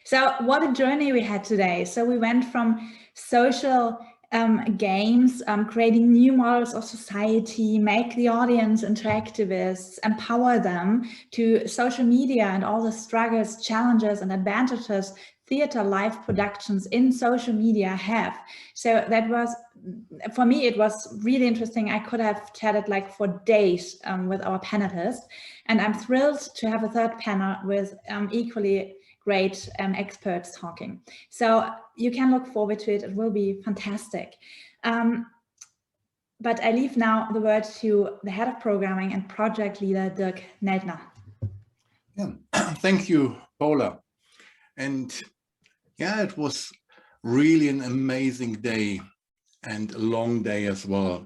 So what a journey we had today. So we went from social games, creating new models of society, make the audience interactivists, empower them, to social media and all the struggles, challenges and advantages theater live productions in social media have. So that was, for me, it was really interesting. I could have chatted like for days with our panelists, and I'm thrilled to have a third panel with equally great experts talking. So you can look forward to it. It will be fantastic. But I leave now the word to the head of programming and project leader, Dirk Neldner. Yeah, thank you, Paula. And yeah, it was really an amazing day and a long day as well.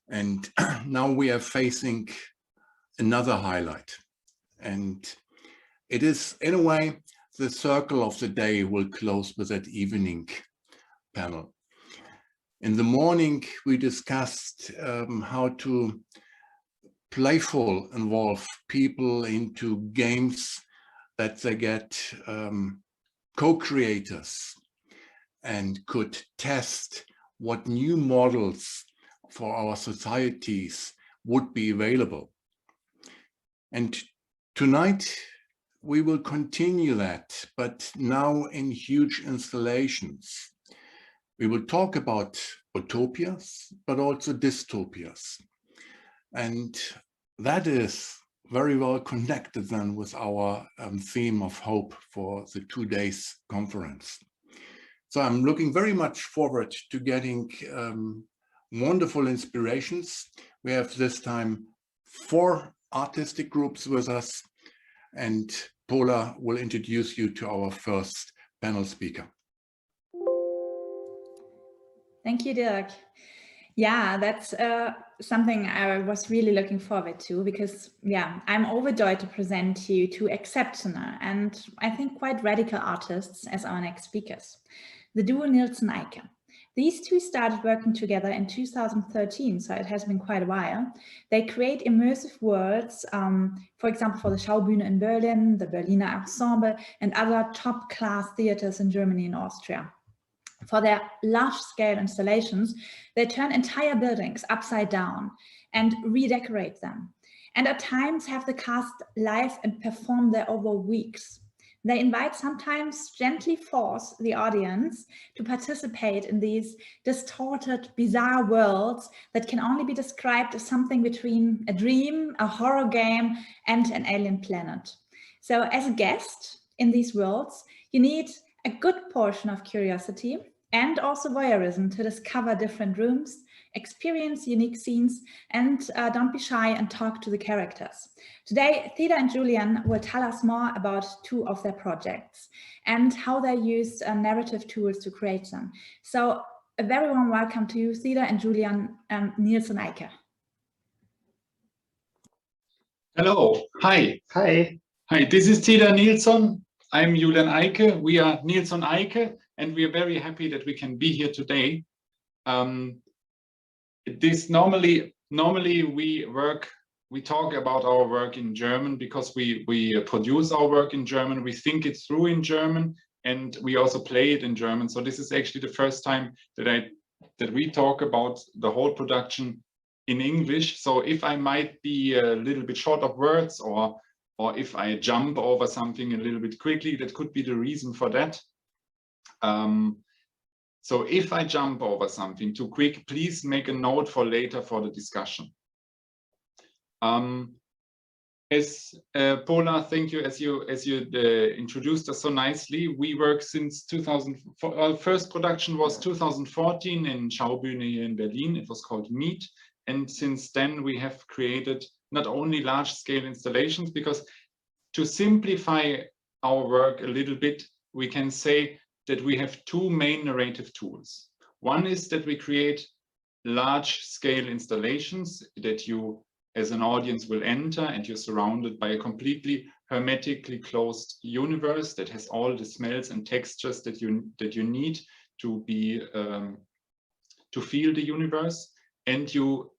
And now we are facing another highlight. And it is, in a way, the circle of the day will close with that evening panel. In the morning, we discussed how to playful involve people into games that they get co-creators and could test what new models for our societies would be available. And tonight we will continue that, but now in huge installations. We will talk about utopias, but also dystopias. And that is very well connected then with our theme of hope for the 2 days conference. So I'm looking very much forward to getting wonderful inspirations. We have this time 4 artistic groups with us, and Paula will introduce you to our first panel speaker. Thank you, Dirk. Yeah, that's something I was really looking forward to, because yeah, I'm overjoyed to present you 2 exceptional and I think quite radical artists as our next speakers. The duo Nilsson Eicke. These 2 started working together in 2013, so it has been quite a while. They create immersive worlds, for example, for the Schaubühne in Berlin, the Berliner Ensemble, and other top-class theaters in Germany and Austria. For their large-scale installations, they turn entire buildings upside down and redecorate them. And at times have the cast live and perform there over weeks. They invite, sometimes gently force the audience to participate in these distorted, bizarre worlds that can only be described as something between a dream, a horror game, and an alien planet. So as a guest in these worlds, you need a good portion of curiosity and also voyeurism to discover different rooms, experience unique scenes, and don't be shy and talk to the characters. Today, Theda and Julian will tell us more about 2 of their projects and how they use narrative tools to create them. So a very warm welcome to you, Theda and Julian Nilsson Eicke. Hello, hi. Hi. Hi, this is Theda Nilsson. I'm Julian Eicke. We are Nilsson Eicke, and we are very happy that we can be here today. Normally we talk about our work in German because we produce our work in German, we think it through in German, and we also play it in German. So this is actually the first time that we talk about the whole production in English. So if I might be a little bit short of words, or if I jump over something a little bit quickly, that could be the reason for that. So if I jump over something too quick, please make a note for later for the discussion. As Paula, thank you, as you introduced us so nicely. We work since 2004. Our first production was 2014 in Schaubühne in Berlin. It was called Meet. And since then we have created not only large-scale installations, because to simplify our work a little bit, we can say that we have 2 main narrative tools. One is that we create large-scale installations that you, as an audience, will enter, and you're surrounded by a completely hermetically closed universe that has all the smells and textures that you need to be to feel the universe, and you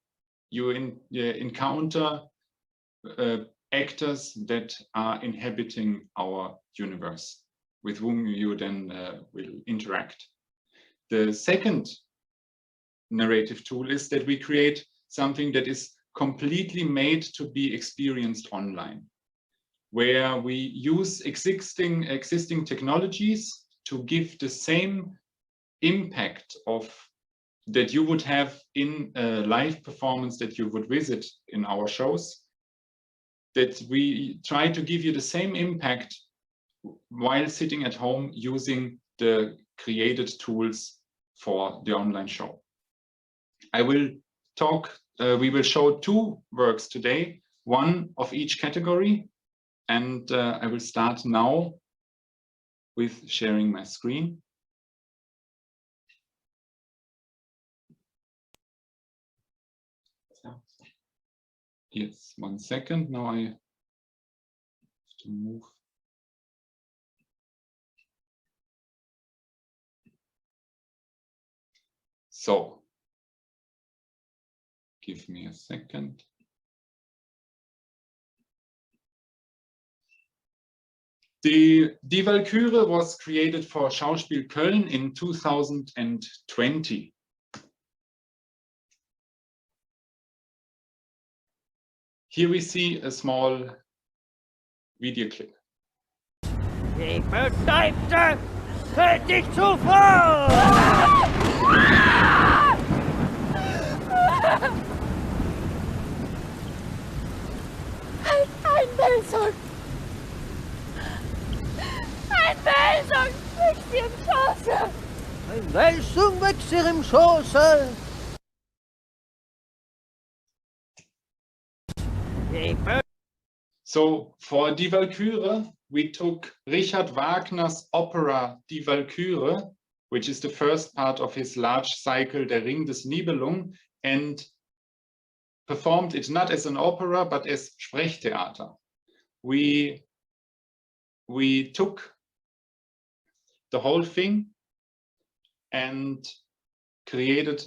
encounter actors that are inhabiting our universe. with whom you then will interact. The second narrative tool is that we create something that is completely made to be experienced online, where we use existing technologies to give the same impact of that you would have in a live performance that you would visit in our shows, that we try to give you the same impact while sitting at home using the created tools for the online show. I will talk, we will show two works today, one of each category, and I will start now with sharing my screen. Yes, 1 second. Now I have to move. So, give me a second. Die Valkyrie was created for Schauspiel Köln in 2020. Here we see a small video clip. Ich bedeute, hält dich zuvor! Ein Nielsson! Ein Nielsson wächst dir im Schoße! Ein Nielsson wächst dir im Schoße! So for Die Valkyrie, we took Richard Wagner's opera Die Valkyrie, which is the first part of his large cycle Der Ring des Nibelung, and performed it not as an opera but as Sprechtheater. We took the whole thing and created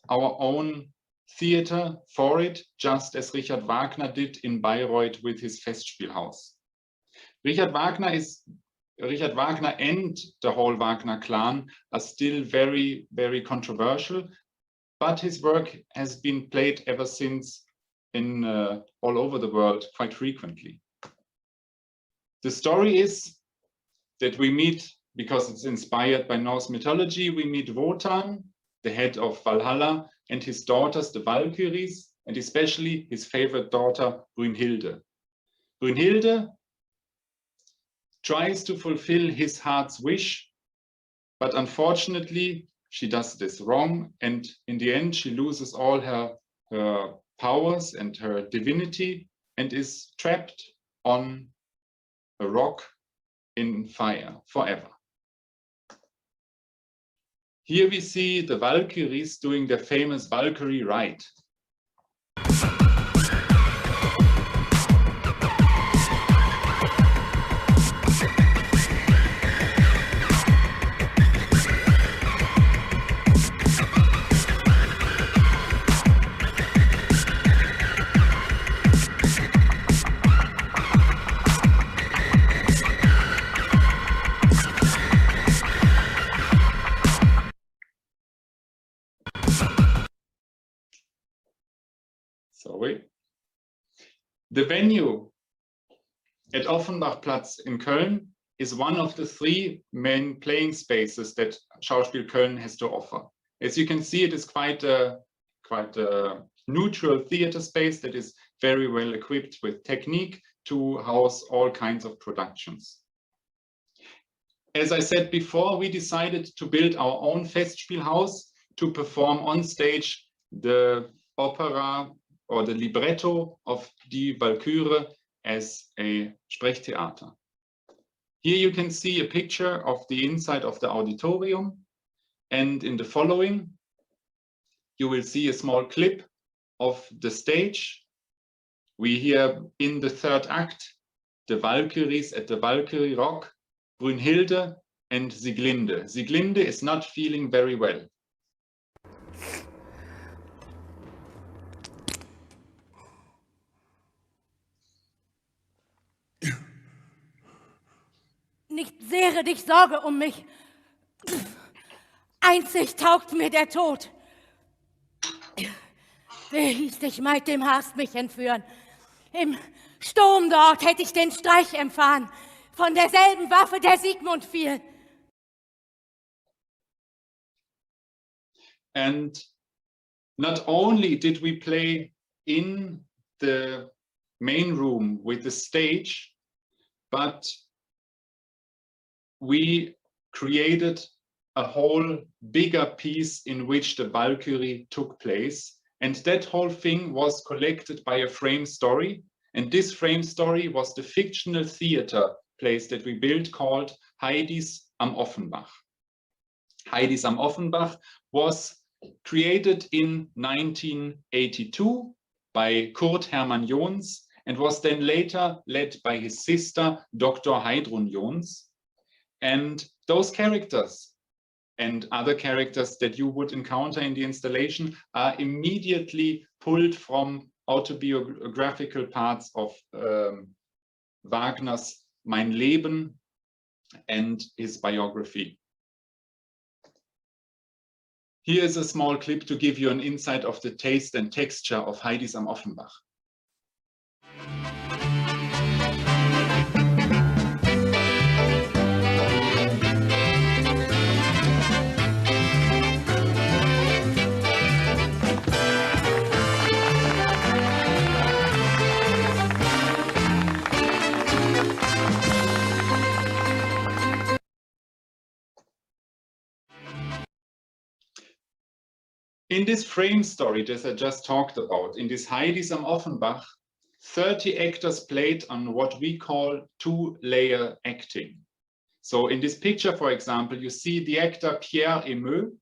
our own theater for it, just as Richard Wagner did in Bayreuth with his Festspielhaus. Richard Wagner and the whole Wagner clan are still very, very controversial, but his work has been played ever since in all over the world quite frequently. The story is that we meet, because it's inspired by Norse mythology, we meet Wotan, the head of Valhalla, and his daughters, the Valkyries, and especially his favorite daughter, Brünnhilde. Brünnhilde tries to fulfill his heart's wish, but unfortunately, she does this wrong, and in the end, she loses all her powers and her divinity, and is trapped on a rock in fire forever. Here we see the Valkyries doing their famous Valkyrie rite. Sorry. The venue at Offenbachplatz in Köln is one of the 3 main playing spaces that Schauspiel Köln has to offer. As you can see, it is quite a neutral theater space that is very well equipped with technique to house all kinds of productions. As I said before, we decided to build our own Festspielhaus to perform on stage the opera or the libretto of Die Valkyrie as a Sprechtheater. Here you can see a picture of the inside of the auditorium, and in the following you will see a small clip of the stage. We hear in the 3rd act the Valkyries at the Valkyrie Rock, Brünnhilde and Sieglinde. Sieglinde is not feeling very well. nicht sehre dich Sorge um mich. Einzig taugt mir der Tod. Hieß dich Maid, dem hast mich entführen. Im Sturm dort hätte ich den Streich empfahen, von derselben Waffe der Siegmund fiel. And not only did we play in the main room with the stage, but we created a whole bigger piece in which the Valkyrie took place. And that whole thing was collected by a frame story. And this frame story was the fictional theater place that we built called Heidi's am Offenbach. Heidi's am Offenbach was created in 1982 by Kurt Hermann Jons and was then later led by his sister, Dr. Heidrun Jons. And those characters and other characters that you would encounter in the installation are immediately pulled from autobiographical parts of Wagner's Mein Leben and his biography. Here is a small clip to give you an insight of the taste and texture of Heidi's am Offenbach. In this frame story that I just talked about, in this Heidi's am Offenbach, 30 actors played on what we call two-layer acting. So in this picture, for example, you see the actor Pierre Emeu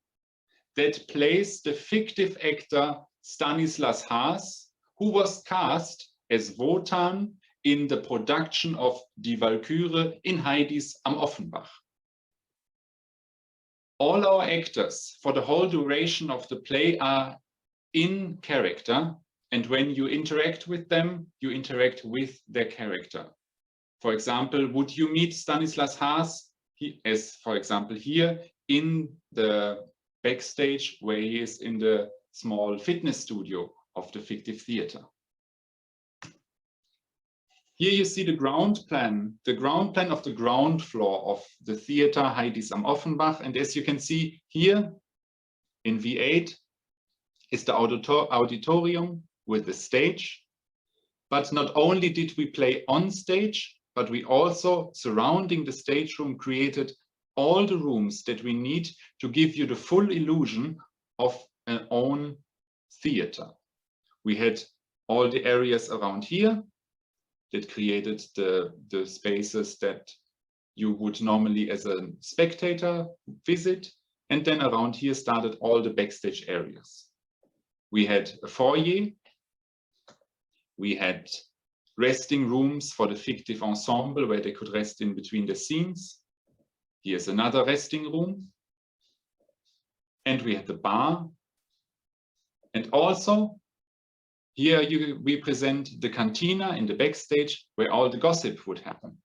that plays the fictive actor Stanislas Haas, who was cast as Wotan in the production of Die Valkyrie in Heidi's am Offenbach. All our actors for the whole duration of the play are in character, and when you interact with them, you interact with their character. For example, would you meet Stanislas Haas, as for example here, in the backstage where he is in the small fitness studio of the fictive theater? Here you see the ground plan of the ground floor of the theater Heidi's am Offenbach. And as you can see here in V8 is the auditorium with the stage. But not only did we play on stage, but we also, surrounding the stage room, created all the rooms that we need to give you the full illusion of an own theater. We had all the areas around here that created the spaces that you would normally as a spectator visit. And then around here started all the backstage areas. We had a foyer. We had resting rooms for the fictive ensemble where they could rest in between the scenes. Here's another resting room. And we had the bar. And also, here we present the cantina in the backstage where all the gossip would happen.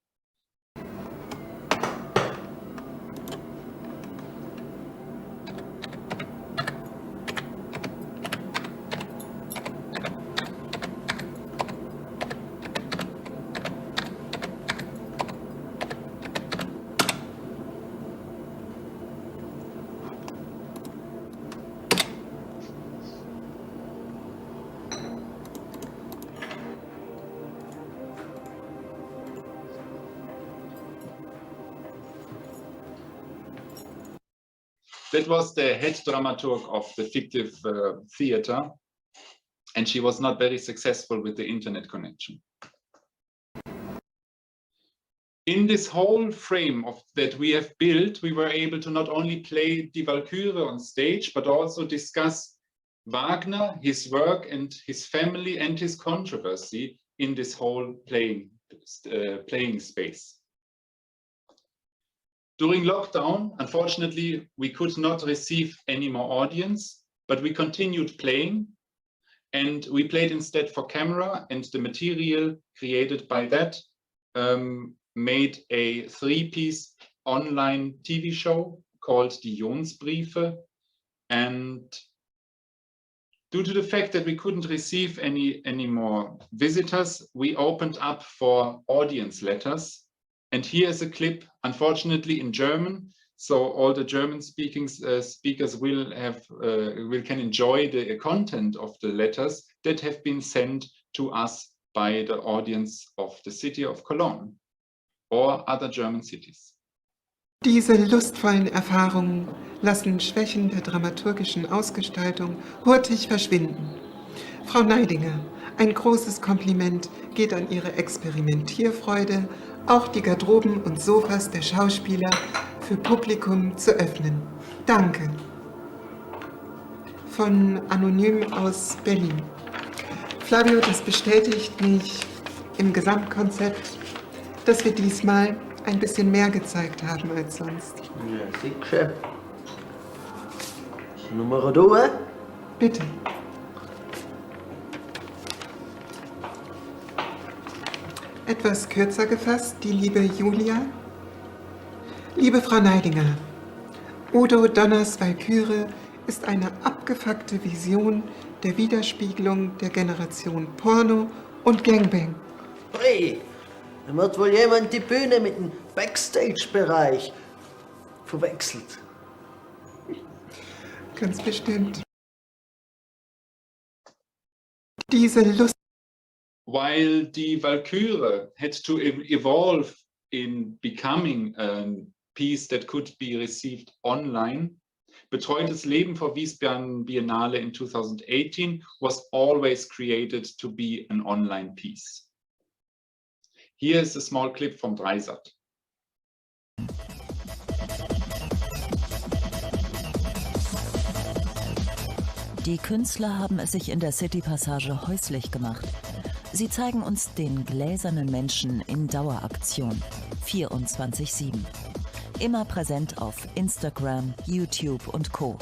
That was the head dramaturg of the fictive theater, and she was not very successful with the internet connection. In this whole frame that we have built, we were able to not only play Die Valkyrie on stage, but also discuss Wagner, his work and his family and his controversy in this whole playing space. During lockdown, unfortunately, we could not receive any more audience, but we continued playing, and we played instead for camera, and the material created by that made a 3-piece online TV show called Die Jonsbriefe, and due to the fact that we couldn't receive any more visitors, we opened up for audience letters. And here is a clip, unfortunately in German, so all the German-speaking speakers can enjoy the content of the letters that have been sent to us by the audience of the city of Cologne or other German cities. Diese lustvollen Erfahrungen lassen Schwächen der dramaturgischen Ausgestaltung hurtig verschwinden. Frau Neidinger, ein großes Kompliment geht an Ihre Experimentierfreude, auch die Garderoben und Sofas der Schauspieler für Publikum zu öffnen. Danke. Von Anonym aus Berlin. Flavio, das bestätigt mich im Gesamtkonzept, dass wir diesmal ein bisschen mehr gezeigt haben als sonst. Ja, sicher. Nummer 2. Bitte. Etwas kürzer gefasst, die liebe Julia. Liebe Frau Neidinger, Udo Donners Valkyrie ist eine abgefuckte Vision der Widerspiegelung der Generation Porno und Gangbang. Hey, da hat wohl jemand die Bühne mit dem Backstage-Bereich verwechselt. Ganz bestimmt. Diese Lust. While the Valkyrie had to evolve in becoming a piece that could be received online, Betreutes Leben for Wiesbaden Biennale in 2018 was always created to be an online piece. Here is a small clip from Dreisat. Die Künstler haben es sich in der City-Passage häuslich gemacht. Sie zeigen uns den gläsernen Menschen in Daueraktion, 24/7. Immer präsent auf Instagram, YouTube und Co.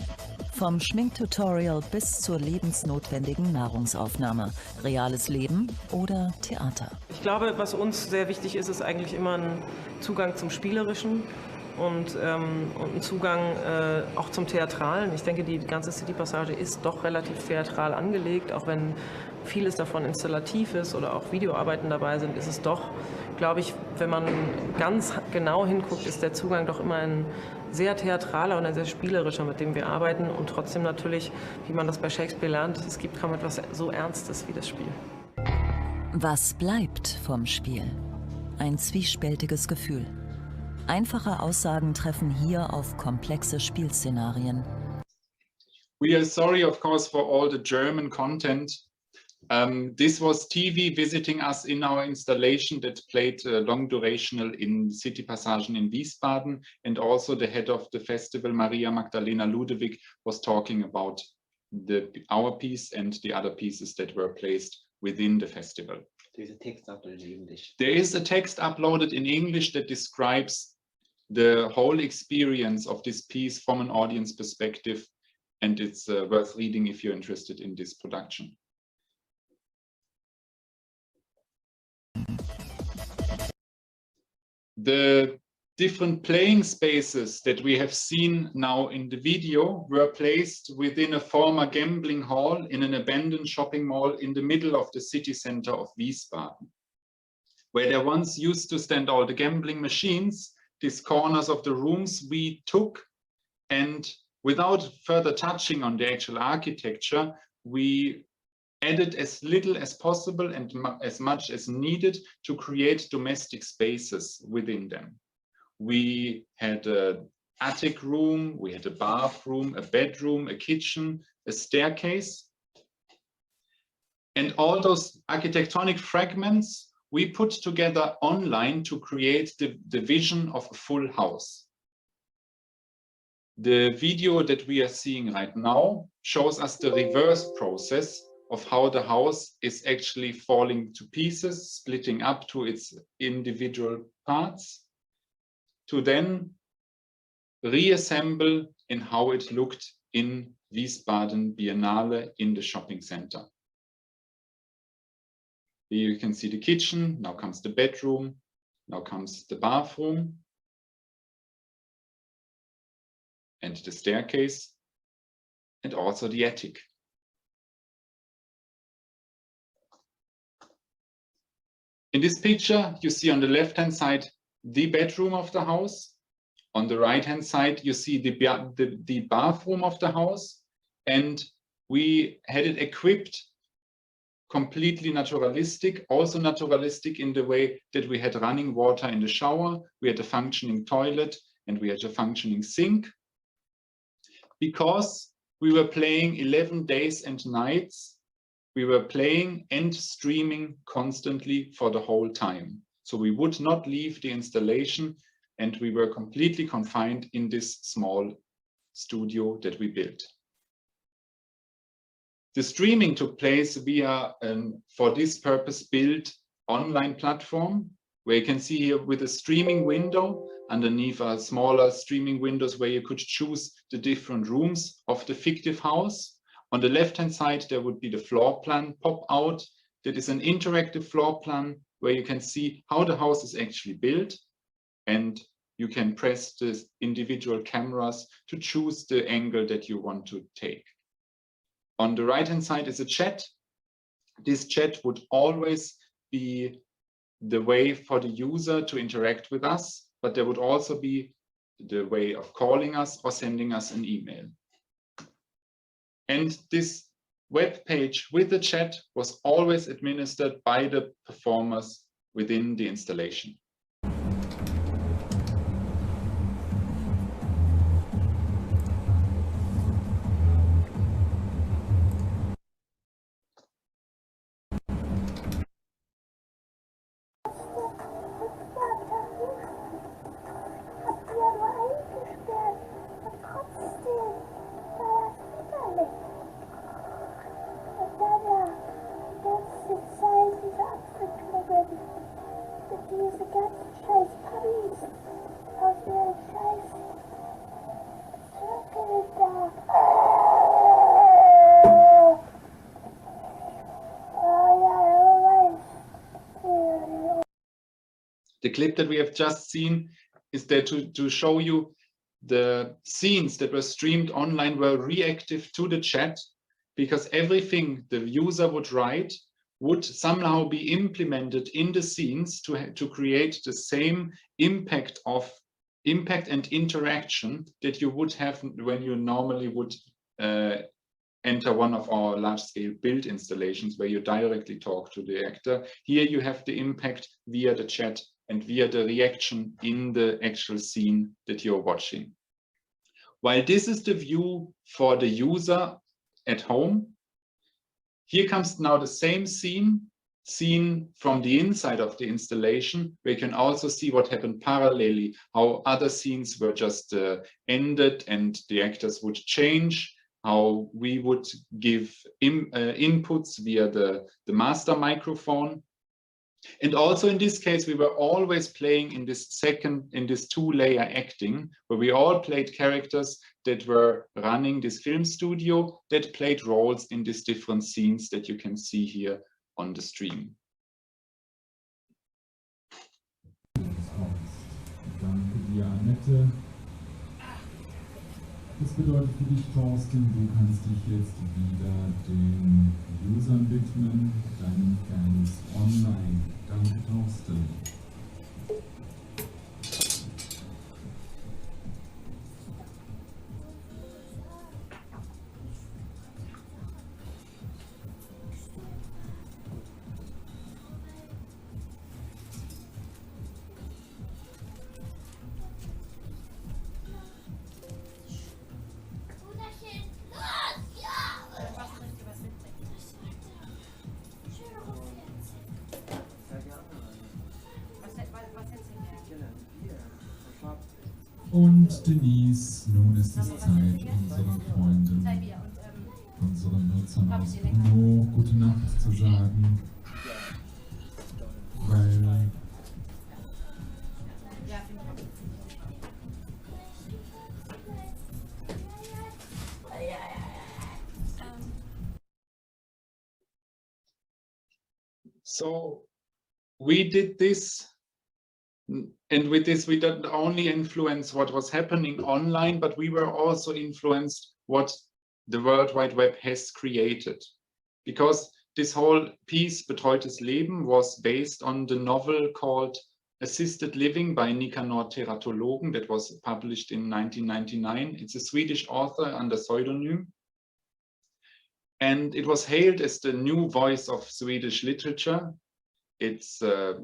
Vom Schminktutorial bis zur lebensnotwendigen Nahrungsaufnahme. Reales Leben oder Theater. Ich glaube, was uns sehr wichtig ist, ist eigentlich immer ein Zugang zum Spielerischen und ein Zugang auch zum Theatralen. Ich denke, die ganze City-Passage ist doch relativ theatral angelegt, auch wenn vieles davon installativ ist oder auch Videoarbeiten dabei sind, ist es doch, glaube ich, wenn man ganz genau hinguckt, ist der Zugang doch immer ein sehr theatraler und ein sehr spielerischer, mit dem wir arbeiten und trotzdem natürlich, wie man das bei Shakespeare lernt, es gibt kaum etwas so Ernstes wie das Spiel. Was bleibt vom Spiel? Ein zwiespältiges Gefühl. Einfache Aussagen treffen hier auf komplexe Spielszenarien. We are sorry, of course, for all the German content. This was TV visiting us in our installation that played long durational in City Passagen in Wiesbaden, and also the head of the festival, Maria Magdalena Ludewig, was talking about our piece and the other pieces that were placed within the festival. There is a text uploaded in English. There is a text uploaded in English that describes the whole experience of this piece from an audience perspective, and it's worth reading if you're interested in this production. The different playing spaces that we have seen now in the video were placed within a former gambling hall in an abandoned shopping mall in the middle of the city center of Wiesbaden. Where there once used to stand all the gambling machines, these corners of the rooms we took, and without further touching on the actual architecture, we added as little as possible and as much as needed to create domestic spaces within them. We had an attic room, we had a bathroom, a bedroom, a kitchen, a staircase. And all those architectonic fragments we put together online to create the vision of a full house. The video that we are seeing right now shows us the reverse process of how the house is actually falling to pieces, splitting up to its individual parts, to then reassemble in how it looked in Wiesbaden Biennale in the shopping center. Here you can see the kitchen, now comes the bedroom, Now comes the bathroom and the staircase and also the attic. In this picture, you see on the left-hand side the bedroom of the house. On the right-hand side, you see the bathroom of the house. And we had it equipped completely naturalistic, also naturalistic in the way that we had running water in the shower, we had a functioning toilet, and we had a functioning sink. Because we were playing 11 days and nights, we were playing and streaming constantly for the whole time. So we would not leave the installation, and we were completely confined in this small studio that we built. The streaming took place via for this purpose built online platform, where you can see here with a streaming window underneath are smaller streaming windows where you could choose the different rooms of the fictive house. On the left-hand side, there would be the floor plan pop out. That is an interactive floor plan where you can see how the house is actually built, and you can press the individual cameras to choose the angle that you want to take. On the right-hand side is a chat. This chat would always be the way for the user to interact with us, but there would also be the way of calling us or sending us an email. And this web page with the chat was always administered by the performers within the installation. The clip that we have just seen is there to show you the scenes that were streamed online were reactive to the chat, because everything the user would write would somehow be implemented in the scenes to create the same impact and interaction that you would have when you normally would enter one of our large-scale build installations where you directly talk to the actor. Here you have the impact via the chat and via the reaction in the actual scene that you're watching. While this is the view for the user at home, here comes now the same scene from the inside of the installation, where you can also see what happened parallelly, how other scenes were just ended and the actors would change, how we would give inputs via the master microphone. And also in this case, we were always playing in this two-layer acting, where we all played characters that were running this film studio that played roles in these different scenes that you can see here on the stream. Danke dir, Annette. Das bedeutet für dich, Thorsten, du kannst dich jetzt wieder den Usern widmen, deinen Fans online. Danke, Thorsten. Und Denise, nun ist es Zeit, unseren Freunden, unseren Nutzern aus Bruno gute Nacht zu sagen, weil So we did this And with this, we didn't only influence what was happening online, but we were also influenced what the World Wide Web has created. Because this whole piece, Betreutes Leben, was based on the novel called Assisted Living by Nicanor Teratologen that was published in 1999. It's a Swedish author under pseudonym. And it was hailed as the new voice of Swedish literature. It's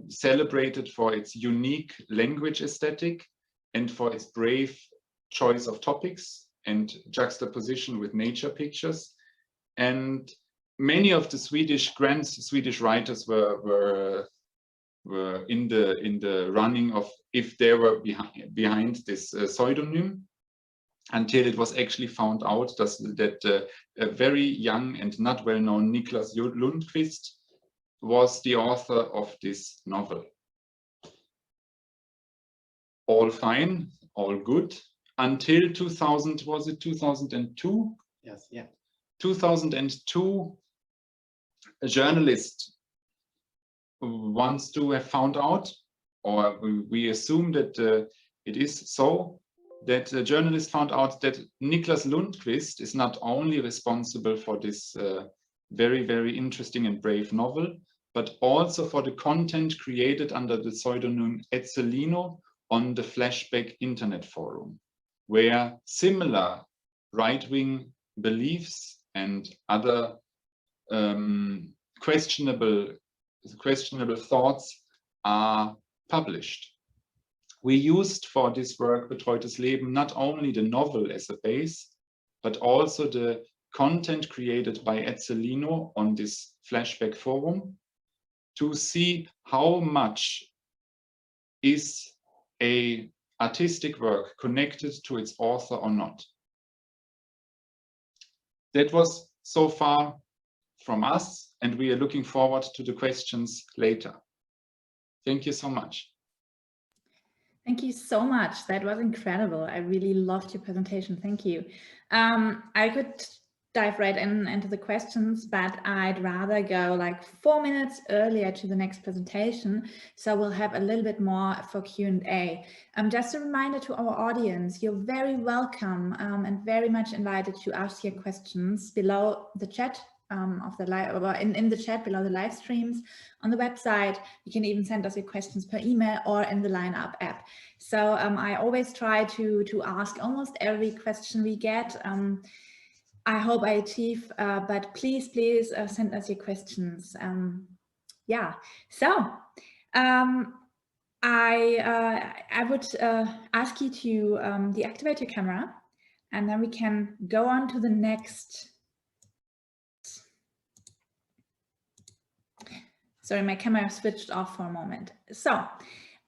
celebrated for its unique language aesthetic and for its brave choice of topics and juxtaposition with nature pictures. And many of the Swedish writers were in the running of if they were behind this pseudonym, until it was actually found out that a very young and not well-known Niklas Lundqvist was the author of this novel. All fine, all good, until 2000, was it 2002? Yes, yeah. 2002, a journalist wants to have found out, or we assume that it is so, that a journalist found out that Niklas Lundqvist is not only responsible for this very, very interesting and brave novel, but also for the content created under the pseudonym Etzelino on the Flashback Internet Forum, where similar right-wing beliefs and other questionable thoughts are published. We used for this work, Betreutes Leben, not only the novel as a base, but also the content created by Etzelino on this Flashback forum to see how much is a artistic work connected to its author or not. That was so far from us, and we are looking forward to the questions later. Thank you so much. Thank you so much. That was incredible. I really loved your presentation. Thank you. I could dive right into the questions, but I'd rather go like 4 minutes earlier to the next presentation. So we'll have a little bit more for Q&A. Just a reminder to our audience, you're very welcome and very much invited to ask your questions below the chat of the live, or in the chat below the live streams on the website. You can even send us your questions per email or in the LineUp app. So I always try to ask almost every question we get. I hope I achieve, but please send us your questions. Yeah, so I would ask you to deactivate your camera, and then we can go on to the next. Sorry, my camera switched off for a moment. So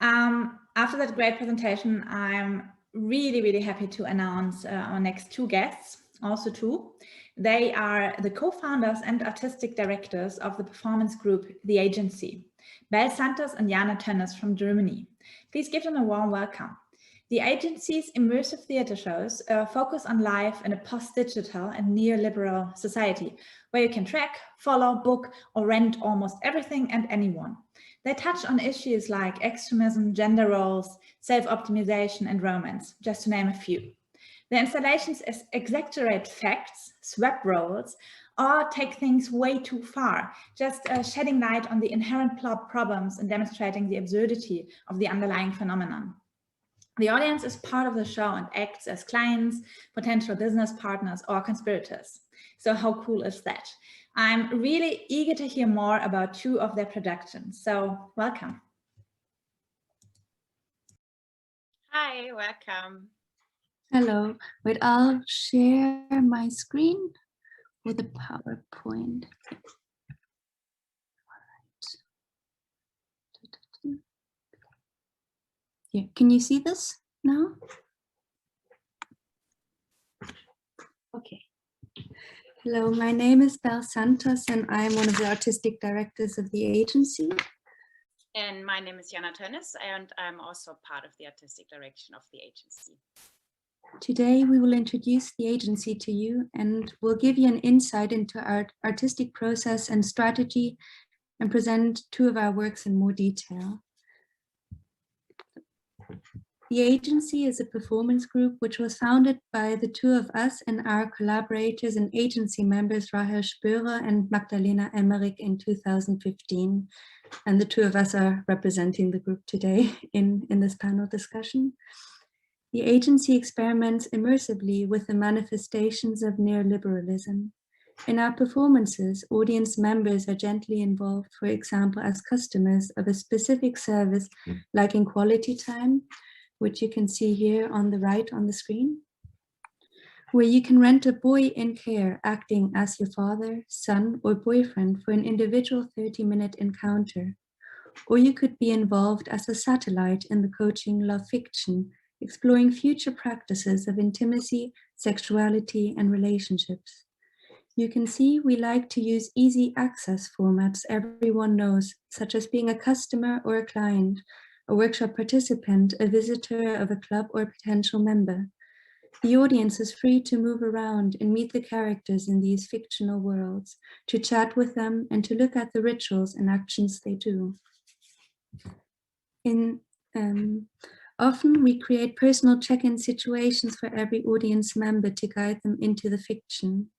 after that great presentation, I'm really happy to announce our next two guests, also two. They are the co-founders and artistic directors of the performance group, The Agency, Belle Santos and Yana Thönnes from Germany. Please give them a warm welcome. The Agency's immersive theater shows focus on life in a post-digital and neoliberal society, where you can track, follow, book, or rent almost everything and anyone. They touch on issues like extremism, gender roles, self-optimization, and romance, just to name a few. The installations exaggerate facts, swap roles, or take things way too far, just shedding light on the inherent problems and demonstrating the absurdity of the underlying phenomenon. The audience is part of the show and acts as clients, potential business partners, or conspirators. So how cool is that? I'm really eager to hear more about two of their productions. So welcome. Hi, welcome. Hello. Wait, I'll share my screen with a PowerPoint. Yeah, can you see this now? Okay. Hello, my name is Belle Santos and I'm one of the artistic directors of the agency. And my name is Yana Thönnes and I'm also part of the artistic direction of the agency. Today we will introduce the agency to you and we'll give you an insight into our artistic process and strategy and present two of our works in more detail. The agency is a performance group which was founded by the two of us and our collaborators and agency members Rahel Spörer and Magdalena Emmerich in 2015. And the two of us are representing the group today in this panel discussion. The agency experiments immersively with the manifestations of neoliberalism. In our performances, audience members are gently involved, for example, as customers of a specific service, like in Quality Time, which you can see here on the right on the screen, where you can rent a boy in care acting as your father, son, or boyfriend for an individual 30-minute encounter. Or you could be involved as a satellite in the coaching Love Fiction, exploring future practices of intimacy, sexuality, and relationships. You can see we like to use easy access formats everyone knows, such as being a customer or a client, a workshop participant, a visitor of a club or a potential member. The audience is free to move around and meet the characters in these fictional worlds, to chat with them and to look at the rituals and actions they do. Often we create personal check-in situations for every audience member to guide them into the fiction.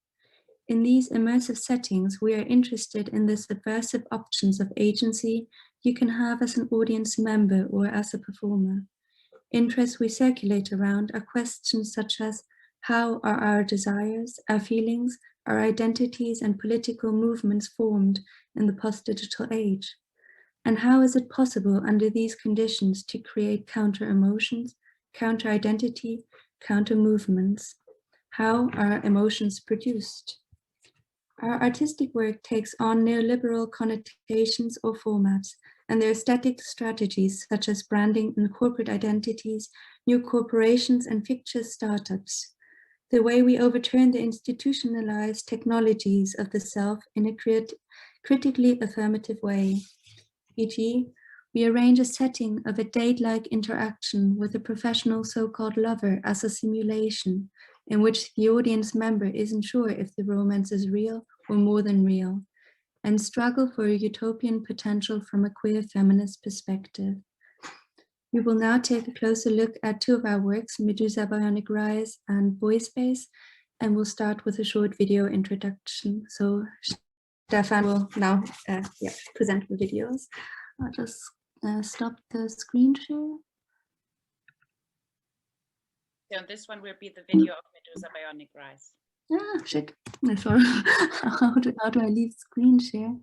In these immersive settings, we are interested in the subversive options of agency you can have as an audience member or as a performer. Interests we circulate around are questions such as how are our desires, our feelings, our identities and political movements formed in the post-digital age? And how is it possible under these conditions to create counter-emotions, counter-identity, counter-movements? How are emotions produced? Our artistic work takes on neoliberal connotations or formats, and their aesthetic strategies such as branding and corporate identities, new corporations and fictitious startups. The way we overturn the institutionalized technologies of the self in a critically affirmative way. E.g., we arrange a setting of a date-like interaction with a professional so-called lover as a simulation, in which the audience member isn't sure if the romance is real or more than real, and struggle for a utopian potential from a queer feminist perspective. We will now take a closer look at two of our works, Medusa Bionic Rise and Boy Space, and we'll start with a short video introduction. So Stefan will now present the videos. I'll just stop the screen share. So this one will be the video of Medusa Bionic Rise. Ah, shit. Sorry. How do I leave screen share?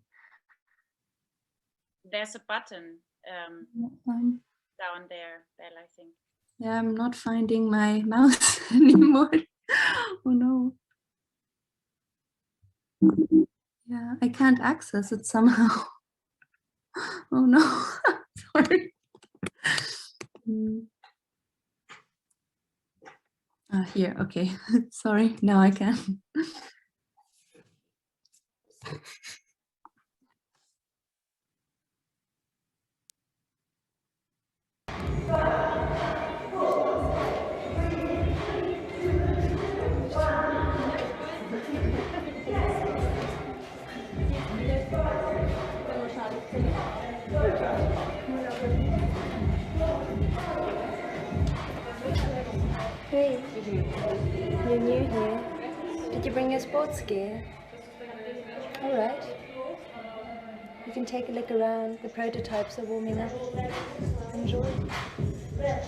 There's a button down there, Belle, I think. Yeah, I'm not finding my mouse anymore. Oh no. Yeah, I can't access it somehow. Oh no. Sorry. Here, okay. Sorry, now I can. Hey, you're new here. Did you bring your sports gear? All right. You can take a look around. The prototypes are warming up. Enjoy. Really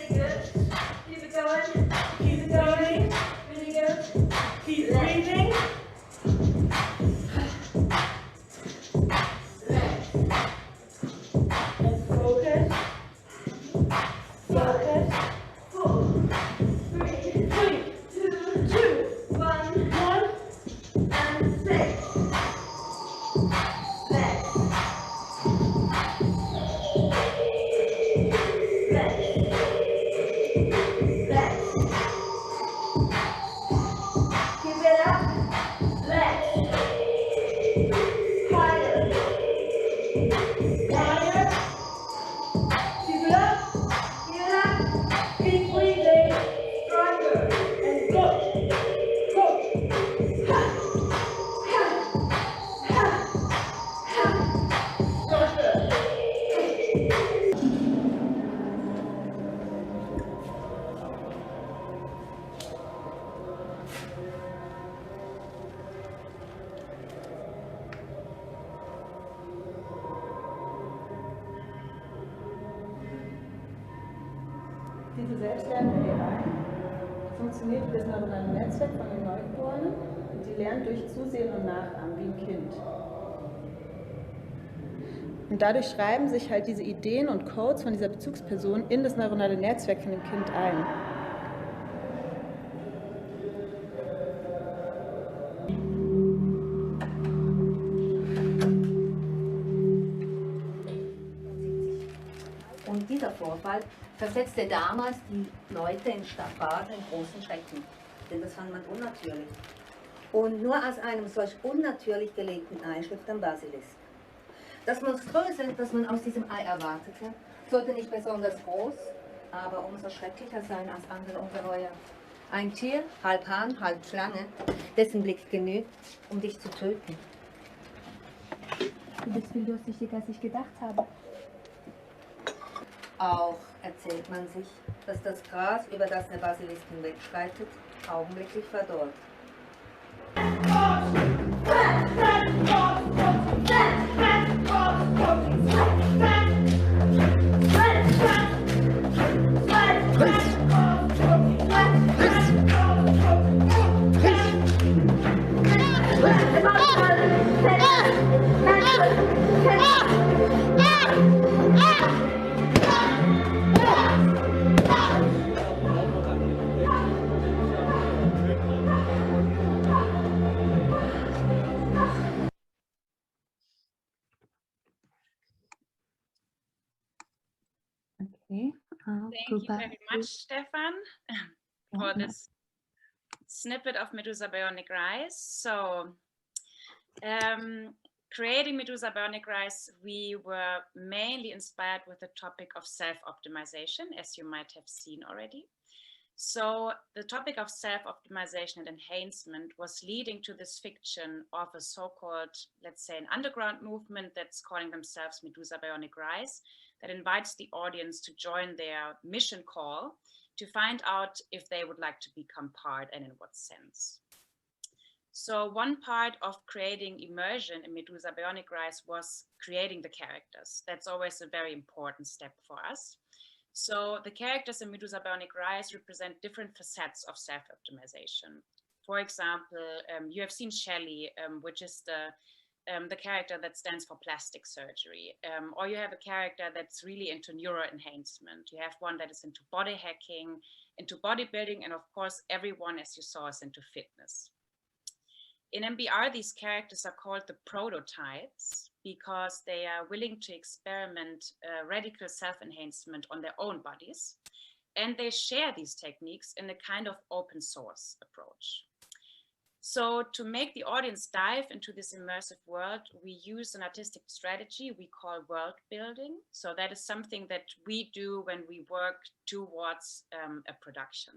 good. Keep it going. Keep it going. Really good. Keep breathing. And focus. Focus. 4, 3, 2, 1, 1, and 6. Diese selbstlernende AI funktioniert wie das neuronale Netzwerk von den Neugeborenen und die lernt durch Zusehen und Nachahmen wie ein Kind. Und dadurch schreiben sich halt diese Ideen und Codes von dieser Bezugsperson in das neuronale Netzwerk von dem Kind ein. Und dieser Vorfall versetzte damals die Leute in Svarc in großen Schrecken, denn das fand man unnatürlich. Und nur aus einem solch unnatürlich gelegten Ei schlüpft ein Basilisk. Das Monströse, das man aus diesem Ei erwartete, sollte nicht besonders groß, aber umso schrecklicher sein als andere Ungeheuer. Ein Tier, halb Hahn, halb Schlange, dessen Blick genügt, um dich zu töten. Du bist viel durchsichtiger, als ich gedacht habe. Auch erzählt man sich, dass das Gras, über das der Basilisk hinwegschreitet, augenblicklich verdorrt. Okay, Thank you very much, Stefan, for this snippet of Medusa Bionic Rise. So, creating Medusa Bionic Rise, we were mainly inspired with the topic of self-optimization, as you might have seen already. So the topic of self-optimization and enhancement was leading to this fiction of a so-called, let's say, an underground movement that's calling themselves Medusa Bionic Rise, that invites the audience to join their mission call to find out if they would like to become part and in what sense. So one part of creating immersion in Medusa Bionic Rise was creating the characters. That's always a very important step for us. So the characters in Medusa Bionic Rise represent different facets of self-optimization. For example, you have seen Shelley, which is the character that stands for plastic surgery, or you have a character that's really into neuro enhancement. You have one that is into body hacking, into bodybuilding, and of course, everyone, as you saw, is into fitness. In MBR, these characters are called the prototypes because they are willing to experiment radical self-enhancement on their own bodies, and they share these techniques in a kind of open source approach. So to make the audience dive into this immersive world, we use an artistic strategy we call world building. So that is something that we do when we work towards a production.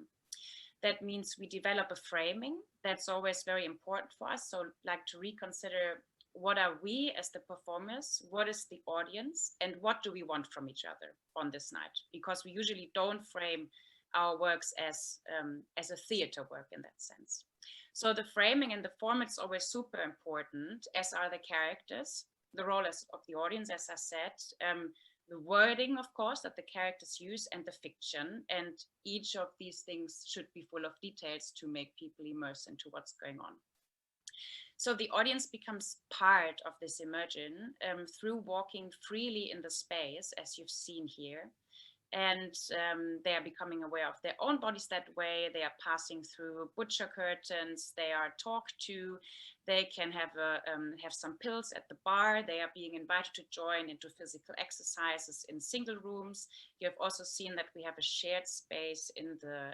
That means we develop a framing. That's always very important for us. So like to reconsider, what are we as the performers? What is the audience? And what do we want from each other on this night? Because we usually don't frame our works as a theater work in that sense. So the framing and the format is always super important, as are the characters, the role of the audience, as I said, the wording, of course, that the characters use, and the fiction. And each of these things should be full of details to make people immerse into what's going on. So the audience becomes part of this immersion through walking freely in the space, as you've seen here. And they are becoming aware of their own bodies that way. They are passing through butcher curtains. They are talked to. They can have some pills at the bar. They are being invited to join into physical exercises in single rooms. You have also seen that we have a shared space in the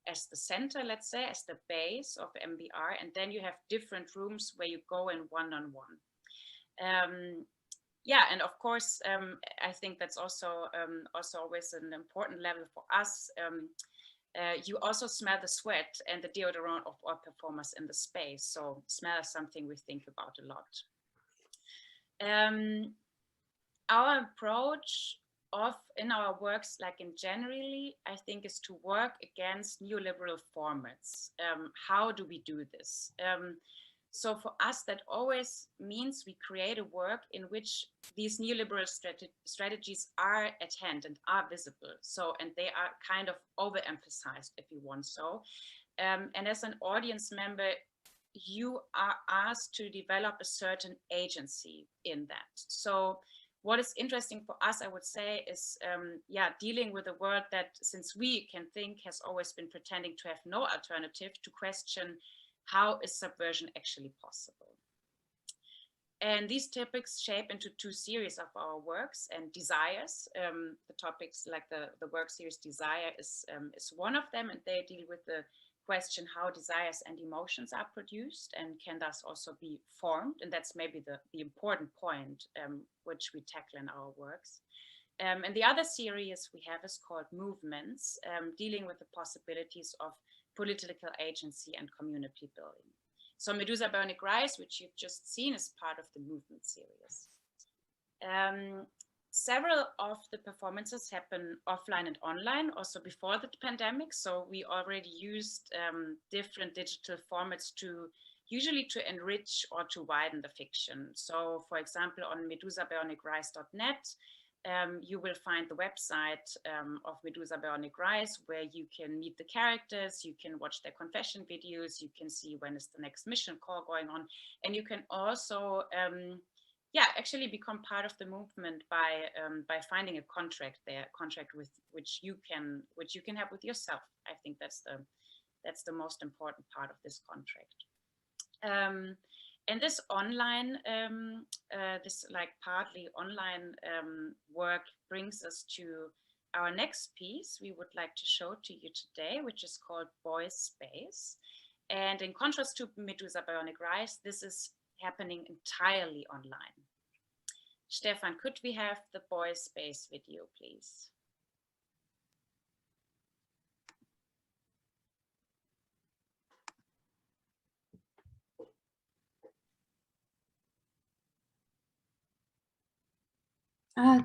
as the center, let's say, as the base of MBR, and then you have different rooms where you go in one-on-one. Yeah, and of course, I think that's also always an important level for us. You also smell the sweat and the deodorant of our performers in the space. So smell is something we think about a lot. Our approach in our works, like in generally, I think, is to work against neoliberal formats. How do we do this? So for us, that always means we create a work in which these neoliberal strategies are at hand and are visible. So, and they are kind of overemphasized, if you want so. And as an audience member, you are asked to develop a certain agency in that. So what is interesting for us, I would say, is dealing with a world that, since we can think, has always been pretending to have no alternative, to question how is subversion actually possible. And these topics shape into two series of our works and desires. The topics, like the work series Desire is one of them, and they deal with the question how desires and emotions are produced and can thus also be formed. And that's maybe the important point which we tackle in our works. And the other series we have is called Movements, dealing with the possibilities of political agency and community building. So Medusa Burning Rice, which you've just seen, is part of the Movement series. Several of the performances happen offline and online, also before the pandemic. So we already used different digital formats usually to enrich or to widen the fiction. So for example, on medusaburningrice.net, you will find the website of Medusa Burning Rice, where you can meet the characters, you can watch their confession videos, you can see when is the next mission call going on, and you can also actually become part of the movement by finding a contract with which you can have with yourself. I think that's the most important part of this contract. And this online, this like partly online work brings us to our next piece we would like to show to you today, which is called Boys Space. And in contrast to Medusa Burning Rice, this is happening entirely online. Stefan, could we have the Boys Space video, please?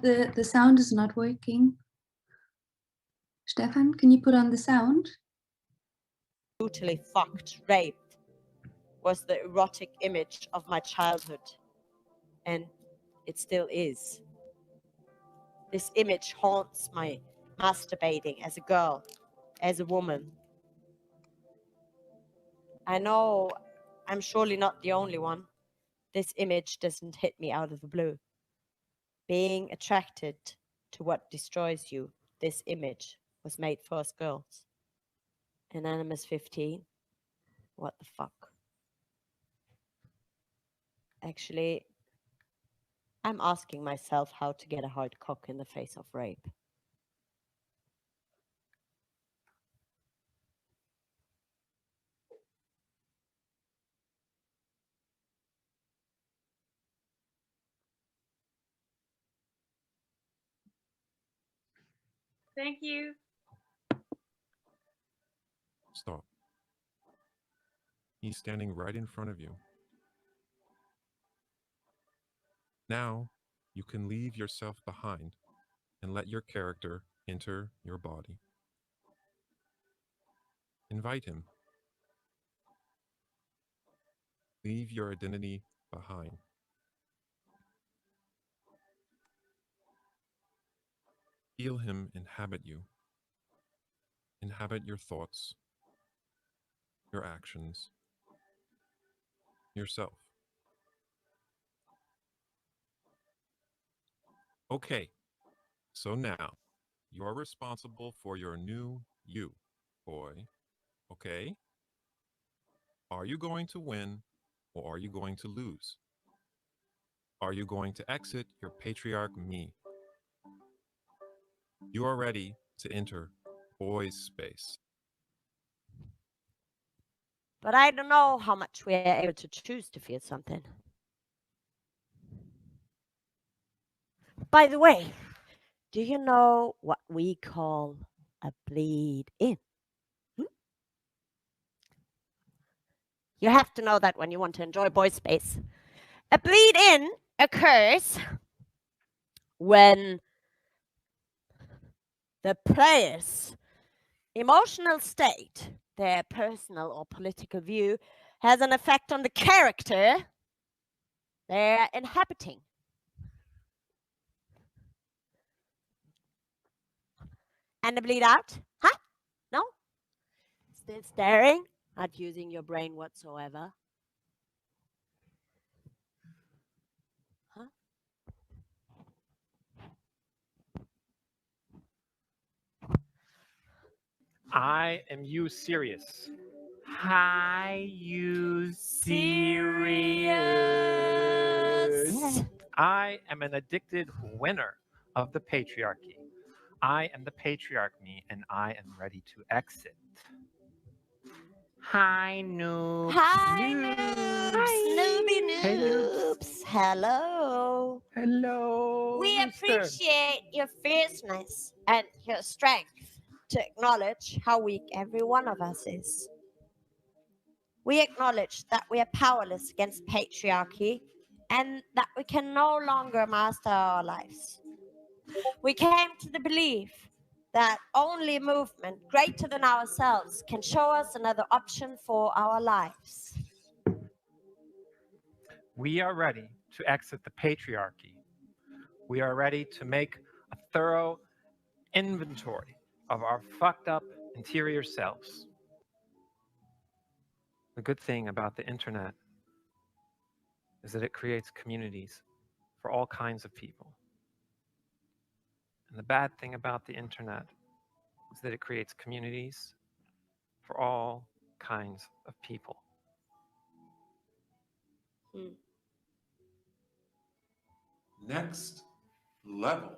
The sound is not working. Stefan, can you put on the sound? Brutally fucked, raped, was the erotic image of my childhood. And it still is. This image haunts my masturbating as a girl, as a woman. I know I'm surely not the only one. This image doesn't hit me out of the blue. Being attracted to what destroys you, this image was made for us girls. Anonymous 15, what the fuck? Actually, I'm asking myself how to get a hard cock in the face of rape. Thank you. Stop. He's standing right in front of you. Now, you can leave yourself behind and let your character enter your body. Invite him. Leave your identity behind. Feel him inhabit you. Inhabit your thoughts, your actions, yourself. Okay, so now you're responsible for your new you, boy. Okay? Are you going to win or are you going to lose? Are you going to exit your patriarch me? You are ready to enter boys' space. But I don't know how much we are able to choose to feel something. By the way, do you know what we call a bleed in? You have to know that when you want to enjoy boys' space. A bleed in occurs when the player's emotional state, their personal or political view, has an effect on the character they're inhabiting. And the bleed out? Huh? No? Still staring? Not using your brain whatsoever? Huh? I am you serious. Hi, you serious. I am an addicted winner of the patriarchy. I am the patriarch me, and I am ready to exit. Hi, noobs. Hi, noobs. Noobie Hey, noobs. Hello. Hello. We mister. appreciate your fierceness and your strength to acknowledge how weak every one of us is. We acknowledge that we are powerless against patriarchy and that we can no longer master our lives. We came to the belief that only a movement greater than ourselves can show us another option for our lives. We are ready to exit the patriarchy. We are ready to make a thorough inventory of our fucked up interior selves. The good thing about the internet is that it creates communities for all kinds of people. And the bad thing about the internet is that it creates communities for all kinds of people. Next level.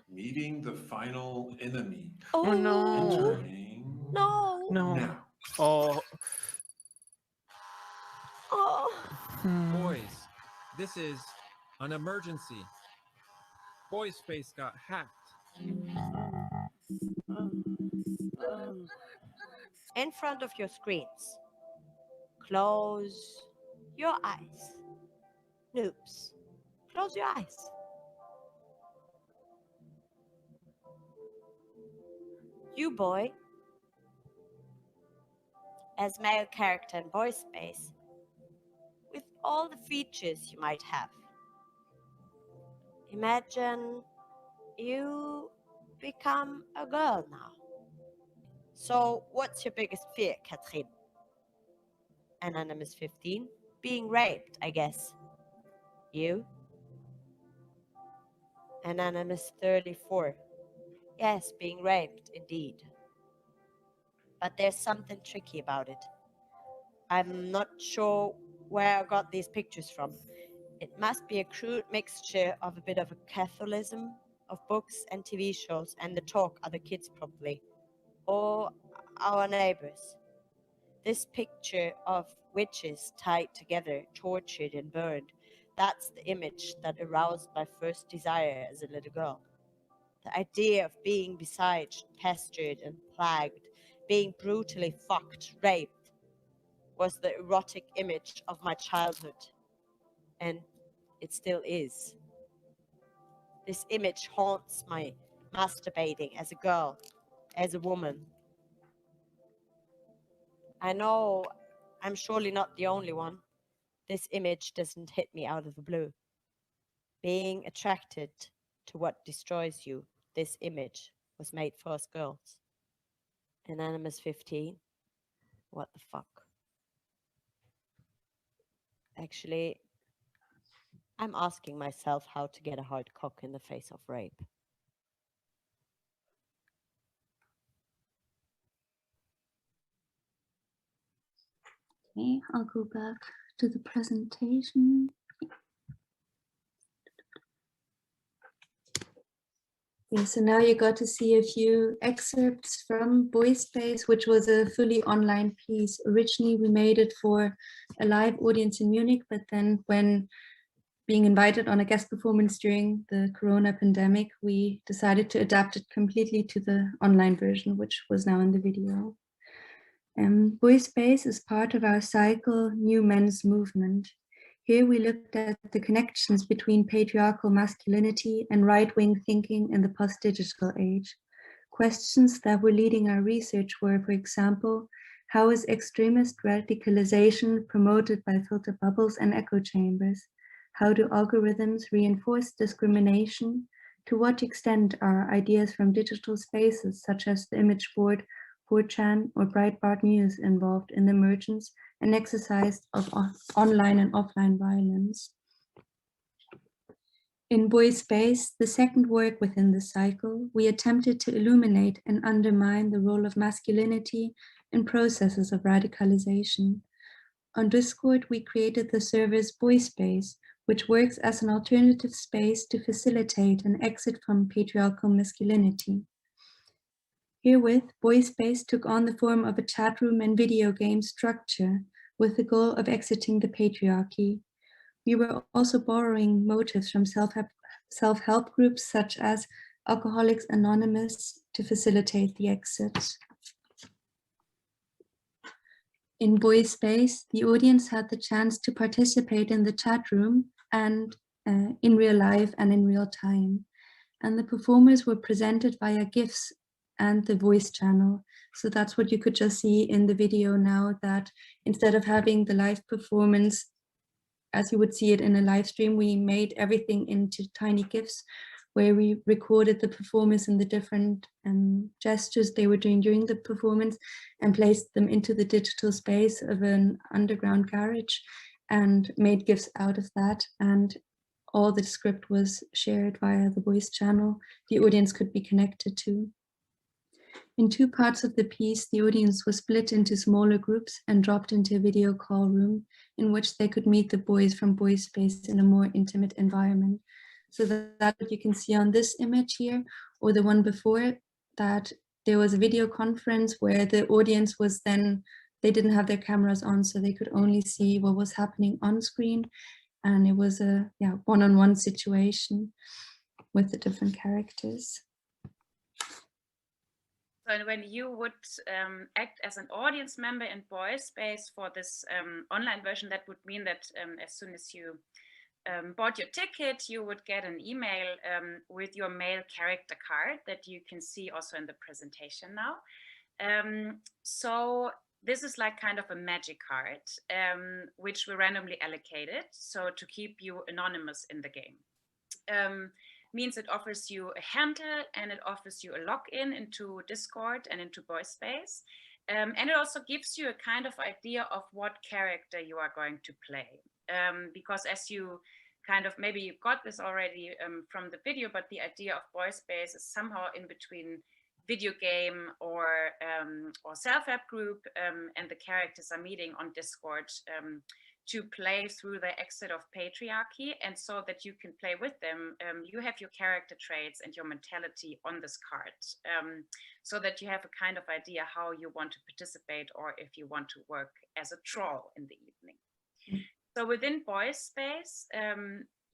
Meeting the final enemy. Oh, no. Entering No. now. Oh. Oh. Boys, this is an emergency. Boy Space got hacked. In front of your screens, close your eyes. Noobs, close your eyes. You, boy, as male character in Boy Space, with all the features you might have. Imagine you become a girl now. So what's your biggest fear, Katrin? Anonymous 15, being raped, I guess. You? Anonymous 34, yes, being raped, indeed. But there's something tricky about it. I'm not sure where I got these pictures from. It must be a crude mixture of a bit of a Catholicism, of books and TV shows, and the talk other kids probably, or our neighbors. This picture of witches tied together, tortured and burned, that's the image that aroused my first desire as a little girl. The idea of being besieged, pestered and plagued, being brutally fucked, raped, was the erotic image of my childhood. And it still is. This image haunts my masturbating as a girl, as a woman. I know I'm surely not the only one. This image doesn't hit me out of the blue. Being attracted to what destroys you, this image was made for us girls. Anonymous 15, what the fuck? Actually, I'm asking myself how to get a hard cock in the face of rape. Okay, I'll go back to the presentation. Yeah, so now you got to see a few excerpts from Boy Space, which was a fully online piece. Originally, we made it for a live audience in Munich, but then when being invited on a guest performance during the Corona pandemic, we decided to adapt it completely to the online version, which was now in the video. Boy Space is part of our cycle New Men's Movement. Here we looked at the connections between patriarchal masculinity and right-wing thinking in the post-digital age. Questions that were leading our research were, for example, How is extremist radicalization promoted by filter bubbles and echo chambers? How do algorithms reinforce discrimination? To what extent are ideas from digital spaces, such as the image board, 4chan, or Breitbart News involved in the emergence and exercise of online and offline violence? In Boy Space, the second work within the cycle, we attempted to illuminate and undermine the role of masculinity in processes of radicalization. On Discord, we created the service Boy Space, which works as an alternative space to facilitate an exit from patriarchal masculinity. Herewith, Boy Space took on the form of a chat room and video game structure with the goal of exiting the patriarchy. We were also borrowing motives from self-help groups such as Alcoholics Anonymous to facilitate the exit. In Boy Space, the audience had the chance to participate in the chat room and in real life and in real time. And the performers were presented via GIFs and the voice channel. So that's what you could just see in the video now, that instead of having the live performance as you would see it in a live stream, we made everything into tiny GIFs where we recorded the performers and the different gestures they were doing during the performance and placed them into the digital space of an underground garage and made GIFs out of that. And all the script was shared via the voice channel the audience could be connected to. In two parts of the piece, the audience was split into smaller groups and dropped into a video call room in which they could meet the boys from Boy Space in a more intimate environment. So that's what you can see on this image here, or the one before, that there was a video conference where the audience was then, they didn't have their cameras on, so they could only see what was happening on screen. And it was a one-on-one situation with the different characters. So when you would act as an audience member in Boy Space for this online version, that would mean that as soon as you bought your ticket, you would get an email with your male character card that you can see also in the presentation now. So this is like kind of a magic card, which we randomly allocated, so to keep you anonymous in the game. Means it offers you a handle and it offers you a login into Discord and into Boy Space. And it also gives you a kind of idea of what character you are going to play. Because as you kind of, maybe you got this already from the video, but the idea of Boy Space is somehow in between video game or self-help group, and the characters are meeting on Discord to play through the exit of patriarchy, and so that you can play with them, you have your character traits and your mentality on this card, so that you have a kind of idea how you want to participate or if you want to work as a troll in the evening. So within Boy Space,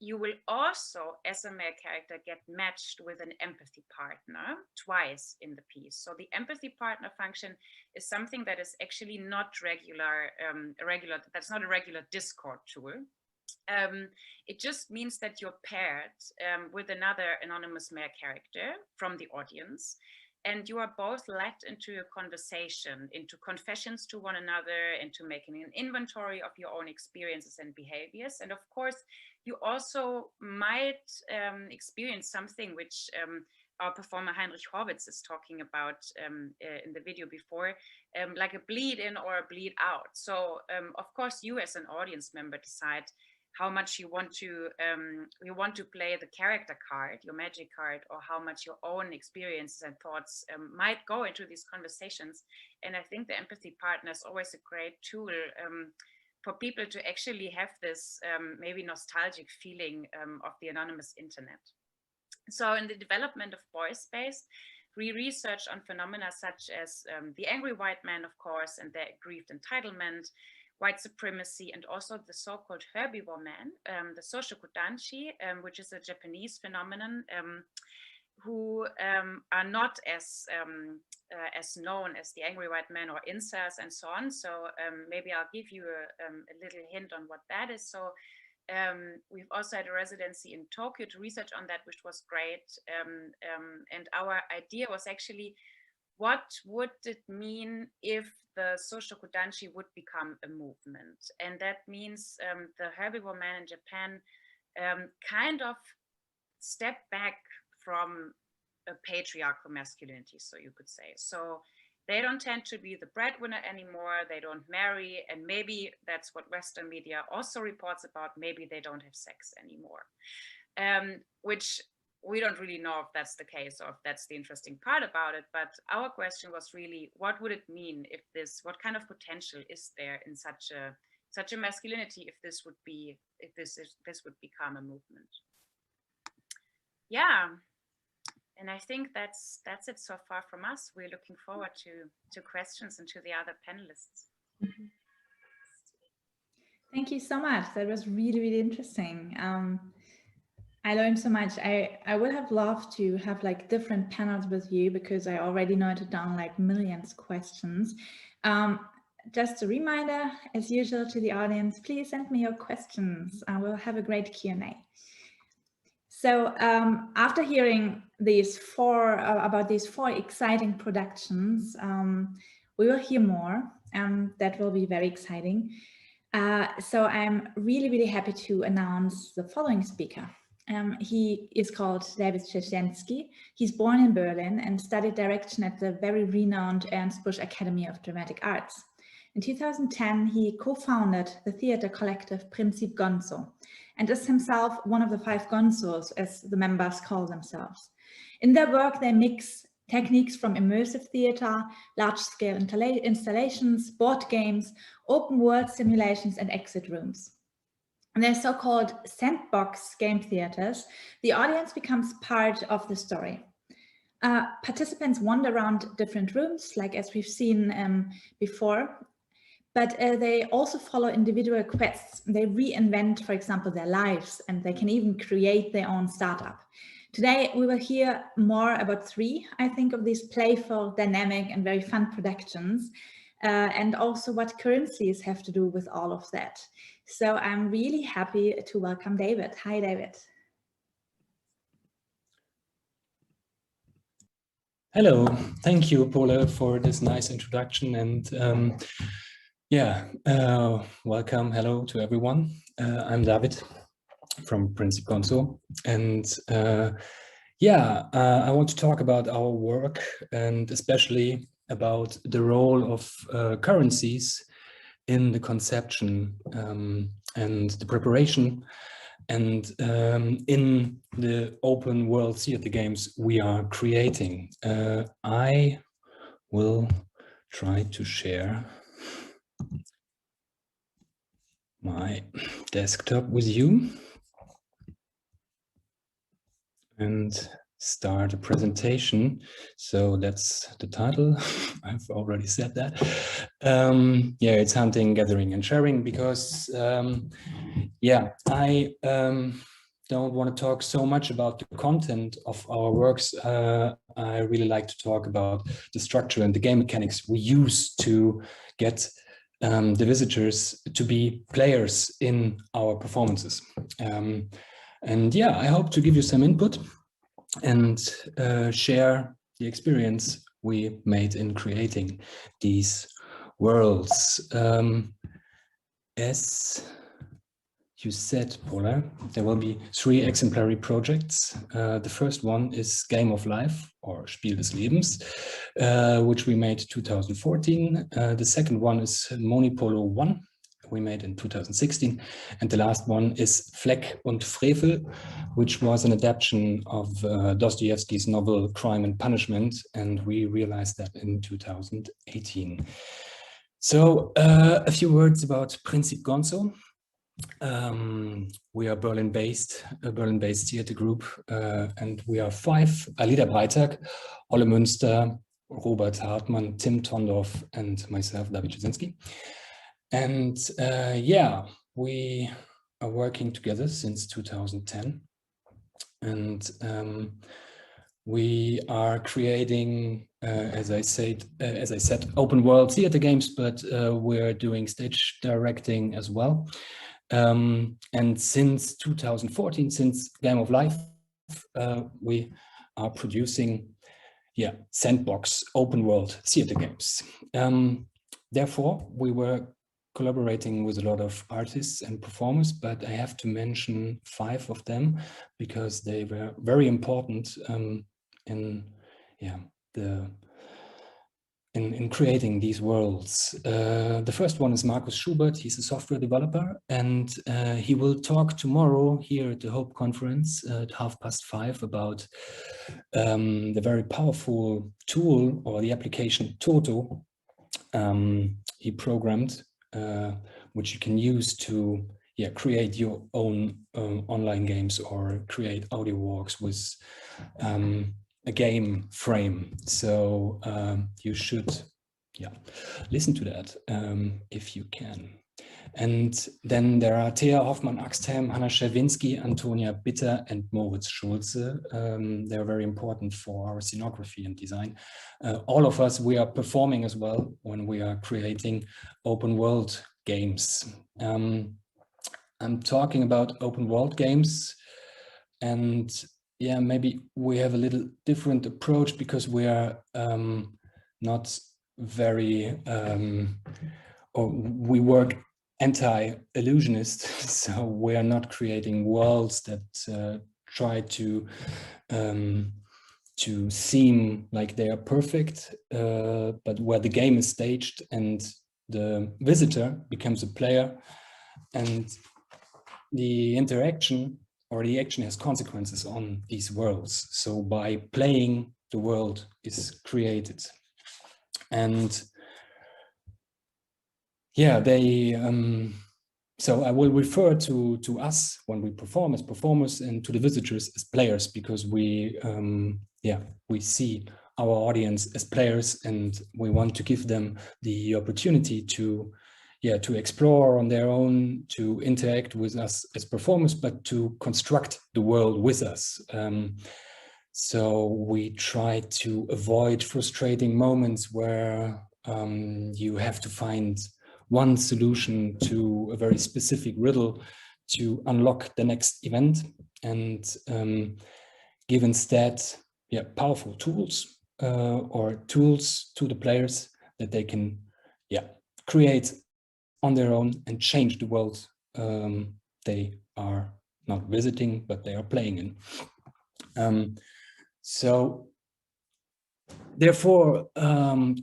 you will also, as a male character, get matched with an empathy partner twice in the piece. So the empathy partner function is something that is actually not regular, that's not a regular Discord tool. It just means that you're paired with another anonymous male character from the audience, and you are both led into a conversation, into confessions to one another, into making an inventory of your own experiences and behaviors. And of course, you also might experience something which our performer Heinrich Horwitz is talking about in the video before, like a bleed in or a bleed out. So of course, you as an audience member decide how much you want to play the character card, your magic card, or how much your own experiences and thoughts might go into these conversations. And I think the empathy partner is always a great tool for people to actually have this maybe nostalgic feeling of the anonymous internet. So in the development of Boy Space, we researched on phenomena such as the angry white man, of course, and their aggrieved entitlement, white supremacy, and also the so-called herbivore man, the Soshokudanshi, which is a Japanese phenomenon who are not as known as the angry white man or incels and so on. So maybe I'll give you a little hint on what that is. So we've also had a residency in Tokyo to research on that, which was great. And our idea was actually, what would it mean if the Soshokudanshi would become a movement? And that means the herbivore man in Japan kind of step back from a patriarchal masculinity, so you could say. So they don't tend to be the breadwinner anymore, they don't marry, and maybe that's what Western media also reports about, maybe they don't have sex anymore. Which we don't really know if that's the case or if that's the interesting part about it, but our question was really, what would it mean if this, what kind of potential is there in such a masculinity if this would be, if this would become a movement? Yeah, and I think that's it so far from us. We're looking forward to questions and to the other panelists. Mm-hmm. Thank you so much. That was really, really interesting. I learned so much. I would have loved to have like different panels with you because I already noted down like millions of questions. Just a reminder, as usual, to the audience, please send me your questions. We'll have a great Q&A. So after hearing these about these four exciting productions, we will hear more, and that will be very exciting. So I'm really, really happy to announce the following speaker. He is called David Czesienski. He's born in Berlin and studied direction at the very renowned Ernst Busch Academy of Dramatic Arts. In 2010, he co-founded the theater collective Prinzip Gonzo and is himself one of the 5 Gonzos, as the members call themselves. In their work, they mix techniques from immersive theater, large-scale installations, board games, open world simulations, and exit rooms. In their so-called sandbox game theaters, the audience becomes part of the story. Participants wander around different rooms, like as we've seen before, but they also follow individual quests. They reinvent, for example, their lives, and they can even create their own startup. Today, we will hear more about 3, I think, of these playful, dynamic, and very fun productions, and also what currencies have to do with all of that. So I'm really happy to welcome David. Hi, David. Hello, thank you, Paula, for this nice introduction, and welcome, hello to everyone. I'm David from Prinzip Gonzo, and I want to talk about our work and especially about the role of currencies in the conception and the preparation and in the open world theater games we are creating. I will try to share my desktop with you and start a presentation. So that's the title. I've already said that. It's hunting, gathering, and sharing, because I don't want to talk so much about the content of our works. I really like to talk about the structure and the game mechanics we use to get the visitors to be players in our performances. I hope to give you some input and share the experience we made in creating these worlds. As you said, Paula, there will be 3 exemplary projects. The first one is Game of Life, or Spiel des Lebens, which we made 2014. The second one is Monipolo 1, we made in 2016. And the last one is Fleck und Frevel, which was an adaptation of Dostoevsky's novel Crime and Punishment, and we realized that in 2018. So a few words about Prinzip Gonzo. We are a Berlin-based theater group, and we are 5: Alida Breitag, Olle Münster, Robert Hartmann, Tim Tondorf, and myself, David Czesienski. And we are working together since 2010, and we are creating, as I said, open world theater games, but we're doing stage directing as well. And since 2014, since Game of Life, we are producing sandbox open world theater games. Therefore, we were collaborating with a lot of artists and performers, but I have to mention 5 of them because they were very important in creating these worlds. The first one is Markus Schubert. He's a software developer, and he will talk tomorrow here at the Hope Conference at 5:30 about the very powerful tool or the application Toto he programmed, which you can use to create your own online games or create audio walks with a game frame. So you should listen to that if you can. And then there are Thea Hoffmann-Axthelm, Hanna Czerwinski, Antonia Bitter, and Moritz Schulze. They're very important for our scenography and design. All of us, we are performing as well when we are creating open world games. I'm talking about open world games, and maybe we have a little different approach because we are not very, or we work anti-illusionist, so we are not creating worlds that try to seem like they are perfect, but where the game is staged and the visitor becomes a player, and the interaction or the action has consequences on these worlds. So by playing, the world is created. And so I will refer to us when we perform as performers and to the visitors as players, because we see our audience as players, and we want to give them the opportunity to explore on their own, to interact with us as performers, but to construct the world with us. So we try to avoid frustrating moments where you have to find one solution to a very specific riddle to unlock the next event, and give instead powerful tools or tools to the players that they can create on their own and change the world they are not visiting, but they are playing in. So therefore,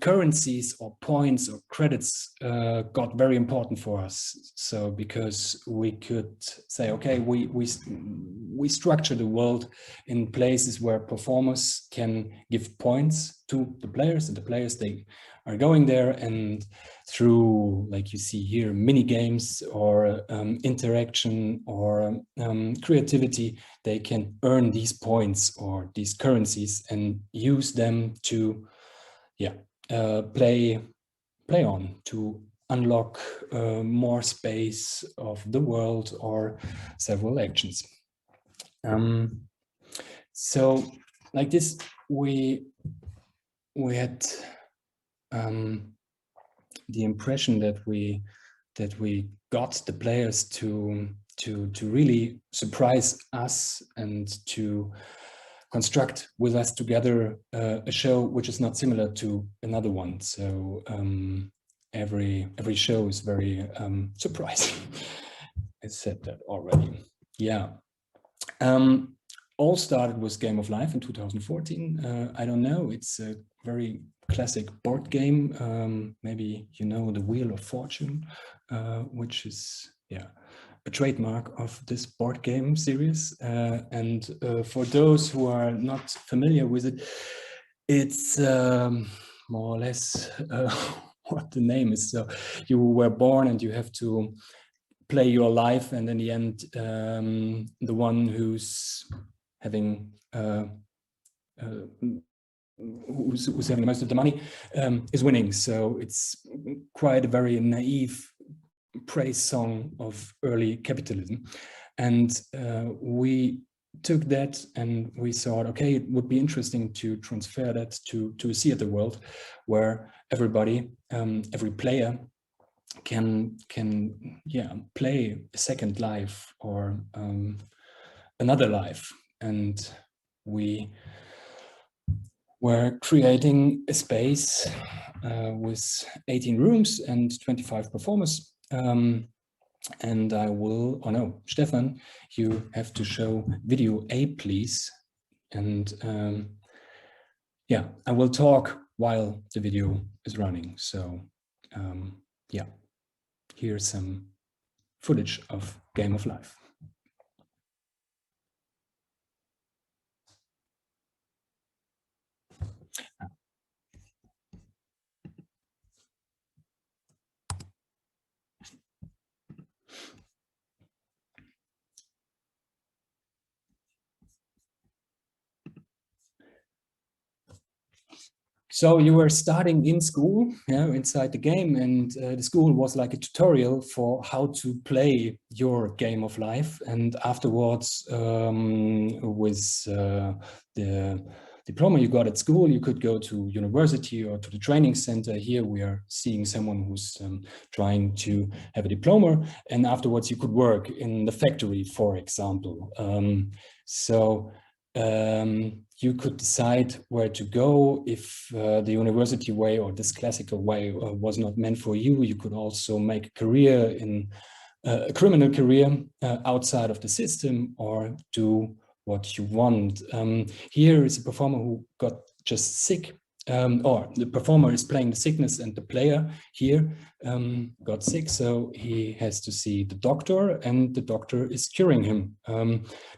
currencies or points or credits got very important for us. So because we could say, okay, we structure the world in places where performers can give points to the players, and the players, they are going there, and through, like you see here, mini games or interaction or creativity, they can earn these points or these currencies and use them to play on, to unlock more space of the world or several actions. So like this, we had the impression that we got the players to really surprise us and to construct with us together a show which is not similar to another one. So every show is very surprising. I said that already. All started with Game of Life in 2014. I don't know, it's a very classic board game. Maybe you know the Wheel of Fortune, which is a trademark of this board game series. And for those who are not familiar with it, it's more or less what the name is. So you were born and you have to play your life, and in the end, the one who's having who's having most of the money is winning. So it's quite a very naive praise song of early capitalism. And we took that and we thought, okay, it would be interesting to transfer that to a theater world where everybody, every player can play a second life or another life. And we we're creating a space with 18 rooms and 25 performers. And I will, oh no, Stefan, you have to show video A, please. And yeah, I will talk while the video is running. So yeah, here's some footage of Game of Life. So you were starting in school, inside the game, and the school was like a tutorial for how to play your Game of Life. And afterwards, with the diploma you got at school, you could go to university or to the training center. Here we are seeing someone who's trying to have a diploma, and afterwards you could work in the factory, for example. You could decide where to go. If the university way or this classical way was not meant for you, you could also make a career in a criminal career outside of the system, or do what you want. Here is a performer who got just sick, or the performer is playing the sickness and the player here got sick, so he has to see the doctor, and the doctor is curing him.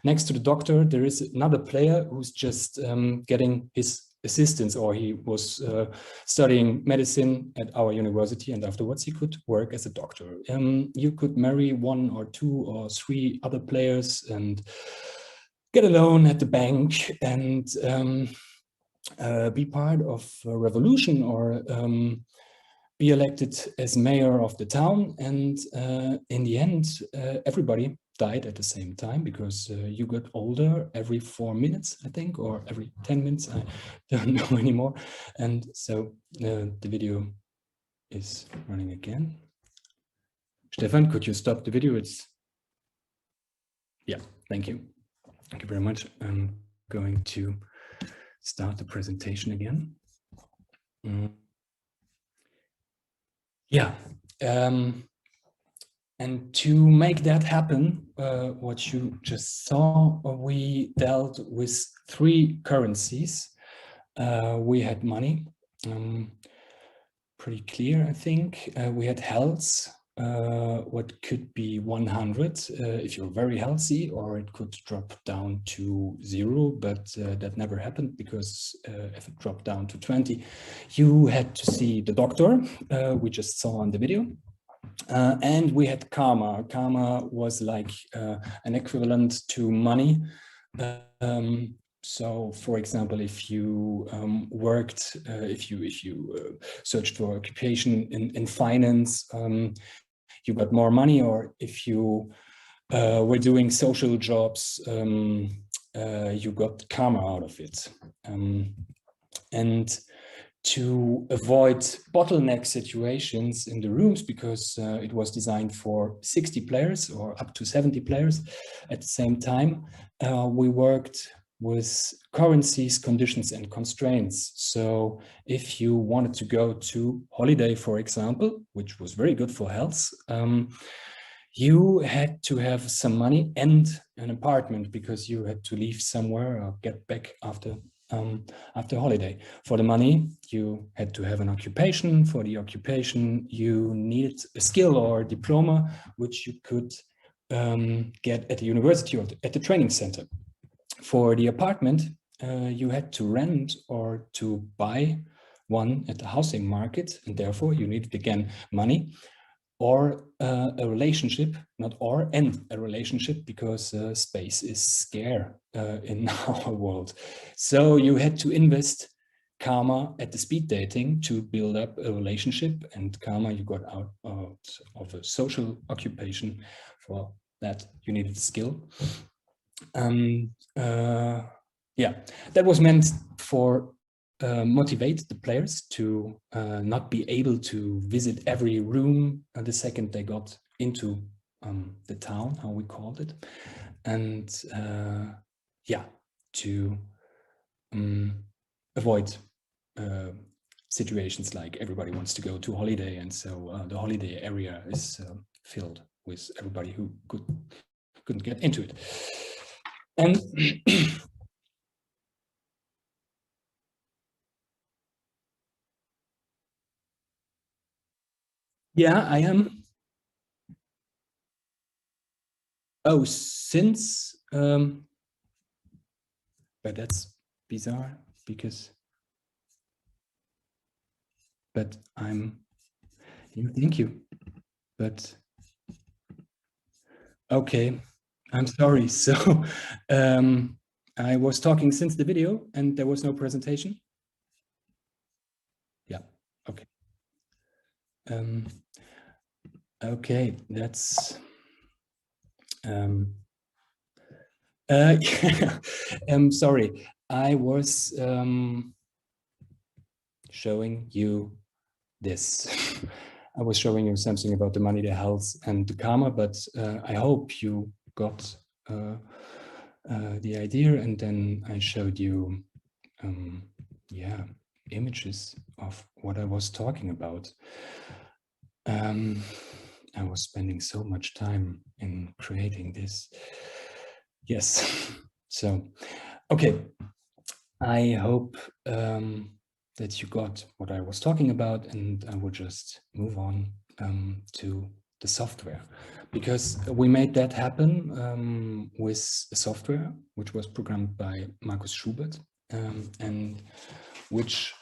Next to the doctor there is another player who's just getting his assistance, or he was studying medicine at our university, and afterwards he could work as a doctor. You could marry 1 or 2 or 3 other players and get a loan at the bank and be part of a revolution, or be elected as mayor of the town. And in the end, everybody died at the same time, because you got older every 4 minutes, I think, or every 10 minutes, I don't know anymore. And so the video is running again. Stefan, could you stop the video? Yeah, thank you. Thank you very much. I'm going to start the presentation again. Yeah, and to make that happen, what you just saw, we dealt with 3 currencies. We had money, pretty clear, I think. We had health, what could be 100 if you're very healthy, or it could drop down to 0, but that never happened, because if it dropped down to 20, you had to see the doctor, we just saw on the video. And we had karma. Karma was like an equivalent to money. So, for example, if you worked, if you searched for occupation in finance, you got more money, or if you were doing social jobs, you got karma out of it. And to avoid bottleneck situations in the rooms, because it was designed for 60 players or up to 70 players at the same time, we worked with currencies, conditions, and constraints. So if you wanted to go to holiday, for example, which was very good for health, you had to have some money and an apartment, because you had to leave somewhere or get back after holiday. For the money, you had to have an occupation. For the occupation, you needed a skill or a diploma, which you could get at the university or at the training center. For the apartment, you had to rent or to buy one at the housing market, and therefore you needed again money, or a relationship, and a relationship, because space is scarce in our world. So you had to invest karma at the speed dating to build up a relationship, and karma you got out of a social occupation. For that you needed skill. Yeah, that was meant for motivate the players to not be able to visit every room the second they got into the town, how we called it, and yeah, to avoid situations like everybody wants to go to holiday, and so the holiday area is filled with everybody who couldn't get into it. And yeah, I am. Oh, since, but that's bizarre because, but I'm, thank you, but, okay, I'm sorry. So I was talking since the video and there was no presentation. Yeah, okay. Okay, that's, I'm sorry. I was showing you this. I was showing you something about the money, the health, and the karma, but I hope you got the idea. And then I showed you, yeah, images of what I was talking about. I was spending so much time in creating this. Yes. So, okay. I hope that you got what I was talking about, and I will just move on to the software, because we made that happen with a software which was programmed by Markus Schubert and which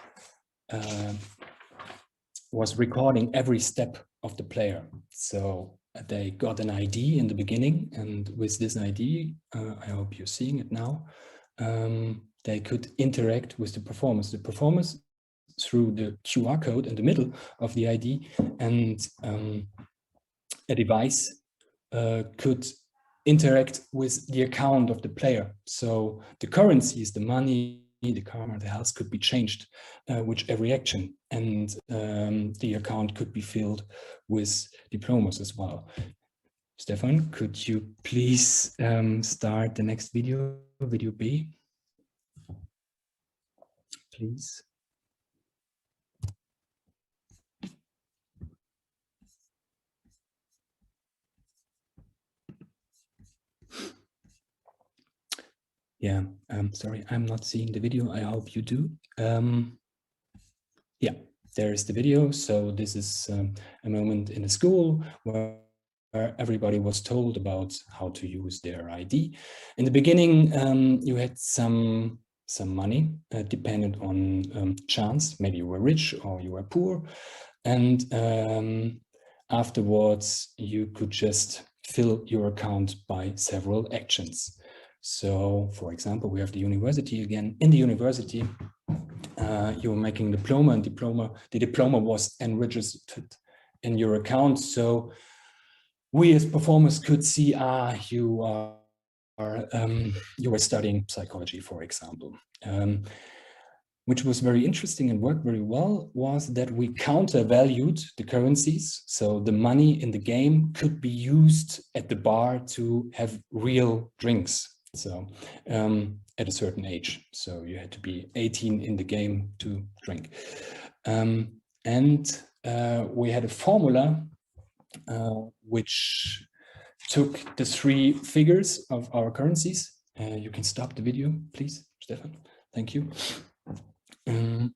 was recording every step of the player. So they got an ID in the beginning, and with this ID, I hope you're seeing it now, they could interact with the performers. The performers through the QR code in the middle of the ID, and a device could interact with the account of the player. So the currencies, the money, the karma, the health could be changed with every action, and the account could be filled with diplomas as well. Stefan, could you please start the next video, video B? Please. Yeah, sorry, I'm not seeing the video. I hope you do. Yeah, there is the video. So this is a moment in a school where everybody was told about how to use their ID. In the beginning, you had some money dependent on chance. Maybe you were rich or you were poor. And afterwards, you could just fill your account by several actions. So, for example, we have the university again. In the university, you were making diploma, and the diploma was enregistered in your account. So we as performers could see, you were studying psychology, for example. Which was very interesting and worked very well, was that we counter-valued the currencies. So the money in the game could be used at the bar to have real drinks. So at a certain age. So you had to be 18 in the game to drink. And we had a formula which took the three figures of our currencies. You can stop the video, please, Stefan. Thank you. And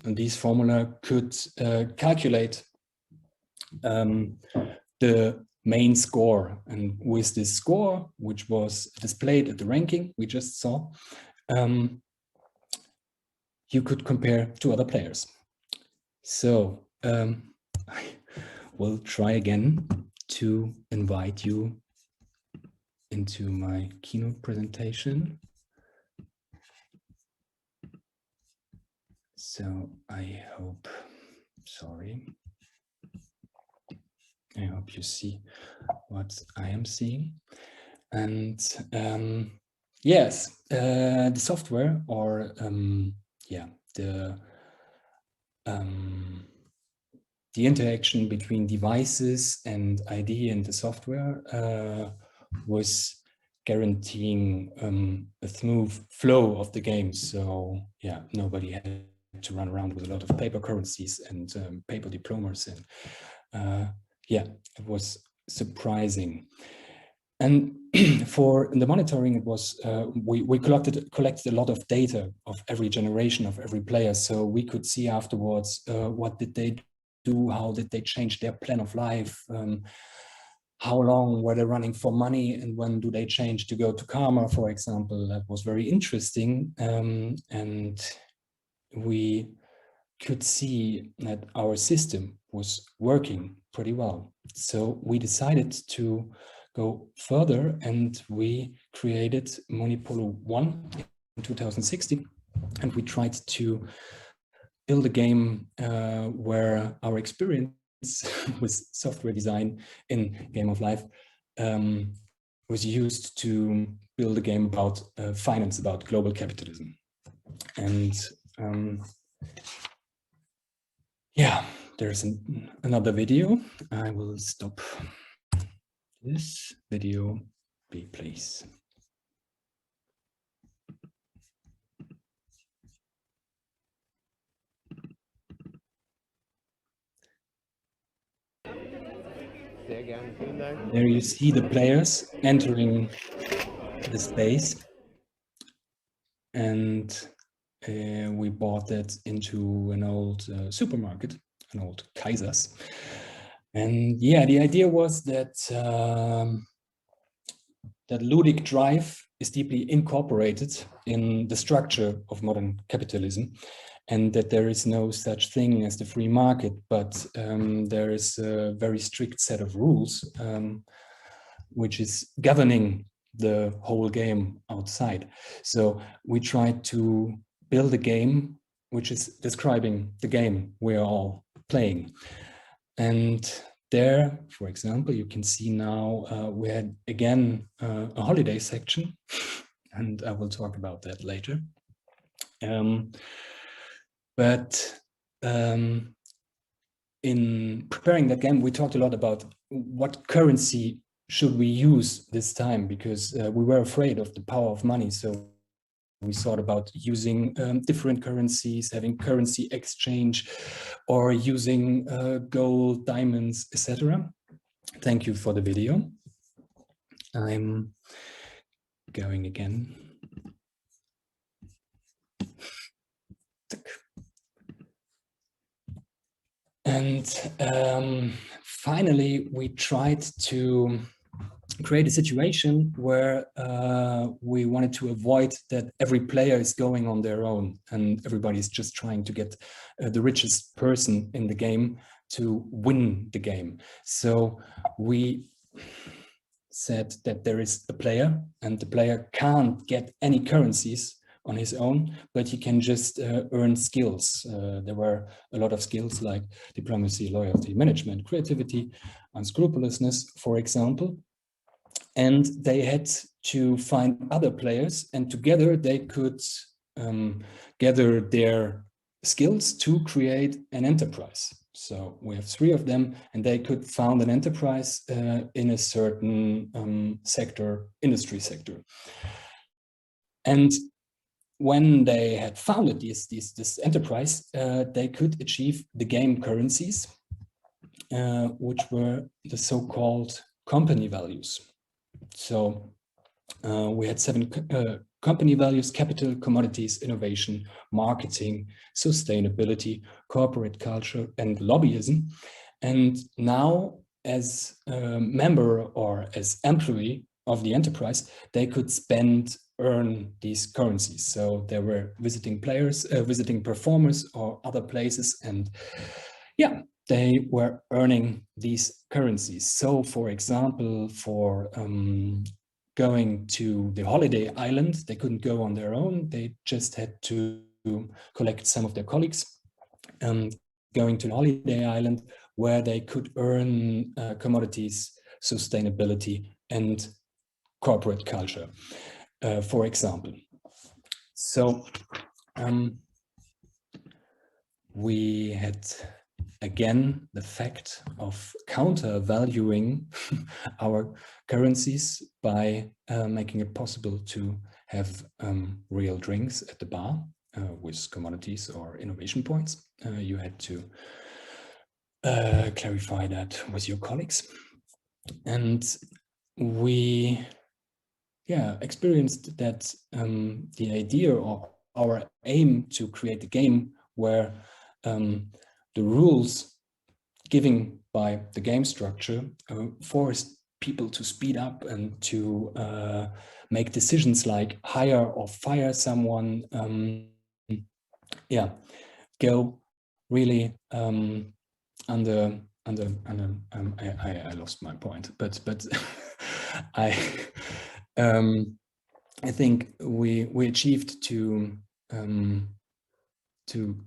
this formula could calculate the main score, and with this score, which was displayed at the ranking we just saw, you could compare to other players. So I will try again to invite you into my keynote presentation. So I hope, sorry, I hope you see what I am seeing. And yes, the software, or yeah, the interaction between devices and ID and the software was guaranteeing a smooth flow of the game. So yeah, nobody had to run around with a lot of paper currencies and paper diplomas, and yeah, it was surprising. And for the monitoring, it was we collected a lot of data of every generation of every player, so we could see afterwards what did they do, how did they change their plan of life, how long were they running for money, and when do they change to go to karma, for example. That was very interesting, and we could see that our system was working pretty well. So we decided to go further, and we created Monipolo 1 in 2016, and we tried to build a game where our experience with software design in Game of Life was used to build a game about finance, about global capitalism. And yeah, there's another video. I will stop this video, please. There you see the players entering the space, and we bought that into an old supermarket, an old Kaiser's. And yeah, the idea was that that ludic drive is deeply incorporated in the structure of modern capitalism, and that there is no such thing as the free market, but there is a very strict set of rules which is governing the whole game outside. So we tried to build a game which is describing the game we are all playing. And there, for example, you can see now we had again a holiday section, and I will talk about that later. But in preparing that game, we talked a lot about what currency should we use this time, because we were afraid of the power of money. So we thought about using different currencies, having currency exchange, or using gold, diamonds, etc. Thank you for the video. I'm going again. And finally, we tried to create a situation where we wanted to avoid that every player is going on their own and everybody's just trying to get the richest person in the game to win the game. So we said that there is a player, and the player can't get any currencies on his own, but he can just earn skills. There were a lot of skills like diplomacy, loyalty, management, creativity, unscrupulousness, for example. And they had to find other players, and together they could gather their skills to create an enterprise. So we have 3 of them, and they could found an enterprise in a certain sector, industry sector. And when they had founded this enterprise, they could achieve the game currencies, which were the so-called company values. So we had 7 company values: capital, commodities, innovation, marketing, sustainability, corporate culture, and lobbyism. And now, as a member or as employee of the enterprise, they could earn these currencies. So there were visiting players, visiting performers or other places, and yeah, they were earning these currencies. So for example, for going to the holiday island, they couldn't go on their own. They just had to collect some of their colleagues going to the holiday island, where they could earn commodities, sustainability, and corporate culture, for example. So we had again the fact of counter-valuing our currencies by making it possible to have real drinks at the bar with commodities or innovation points. You had to clarify that with your colleagues. And we experienced that the idea or our aim to create a game where the rules given by the game structure forced people to speed up and to make decisions like hire or fire someone, go really under I lost my point, but I think we achieved to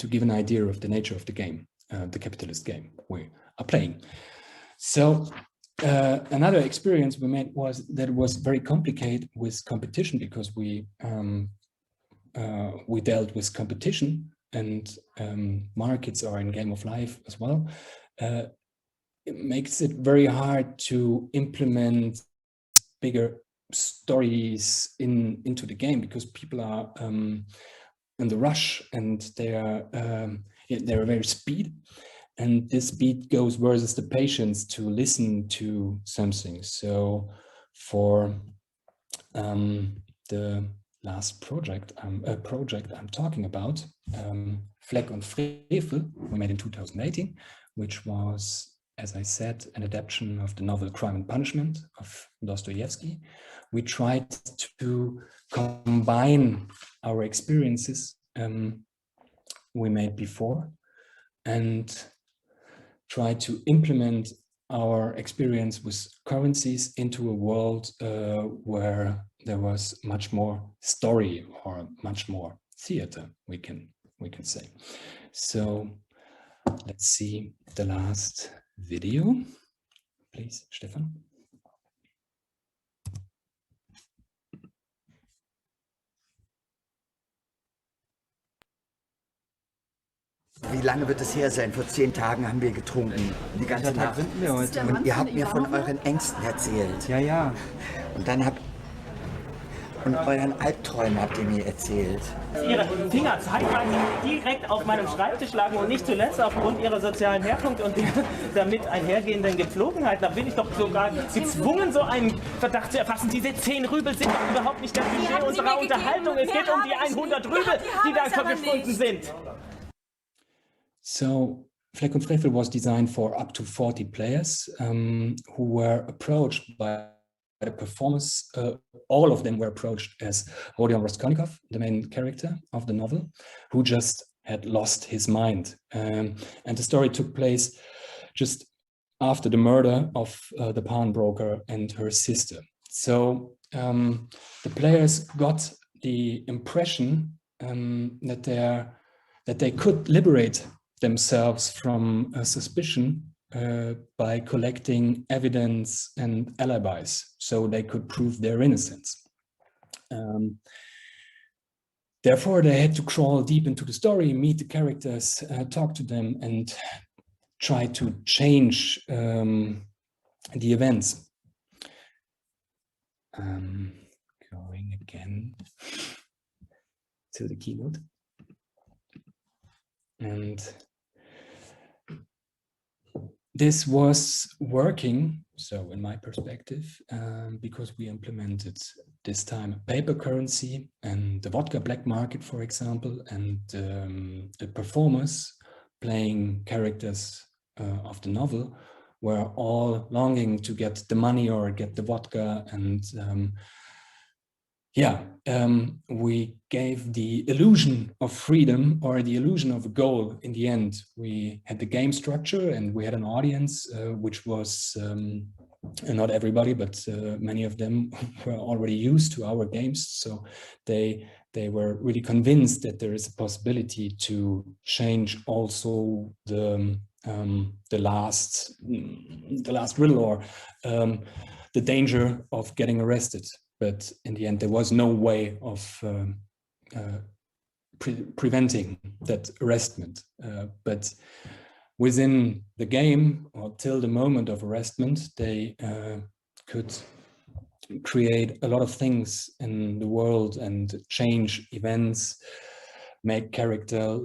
give an idea of the nature of the game, the capitalist game we are playing. So another experience we made was that it was very complicated with competition, because we dealt with competition, and markets are in Game of Life as well. It makes it very hard to implement bigger stories into the game, because people are in the rush, and they're very speed, and this speed goes versus the patience to listen to something. So for the last project I'm talking about, Fleck und Frevel, we made in 2018, which was, as I said, an adaptation of the novel Crime and Punishment of Dostoevsky. We tried to combine our experiences we made before and try to implement our experience with currencies into a world where there was much more story or much more theater, we can say. So let's see the last video, please, Stefan. Wie lange wird es her sein? Vor 10 Tagen haben wir getrunken. Die ganze Nacht. Sind wir heute? Und ihr habt mir von euren Ängsten erzählt. Ja, ja. Und dann und euren Albträumen habt ihr mir erzählt. Ihre Finger zeitweise direkt auf meinem Schreibtisch lagen und nicht zuletzt aufgrund ihrer sozialen Herkunft und der damit einhergehenden Gepflogenheiten. Da bin ich doch sogar gezwungen, so einen Verdacht zu erfassen. Diese 10 Rübel sind doch überhaupt nicht das Budget unserer Unterhaltung. Es geht um die 100 Rübel, die da gefunden sind. So Fleck und Frevel was designed for up to 40 players who were approached by the performers. All of them were approached as Rodion Raskolnikov, the main character of the novel, who just had lost his mind. And the story took place just after the murder of the pawnbroker and her sister. So the players got the impression that they could liberate themselves from suspicion by collecting evidence and alibis, so they could prove their innocence. Therefore, they had to crawl deep into the story, meet the characters, talk to them, and try to change the events. Going again to the keynote. And this was working, so in my perspective, because we implemented this time a paper currency and the vodka black market, for example, and the performers playing characters of the novel were all longing to get the money or get the vodka, and we gave the illusion of freedom or the illusion of a goal. In the end, we had the game structure and we had an audience, which was not everybody, but many of them were already used to our games. So they were really convinced that there is a possibility to change also the last riddle or the danger of getting arrested. But in the end, there was no way of preventing that arrestment. But within the game, or till the moment of arrestment, they could create a lot of things in the world and change events, make character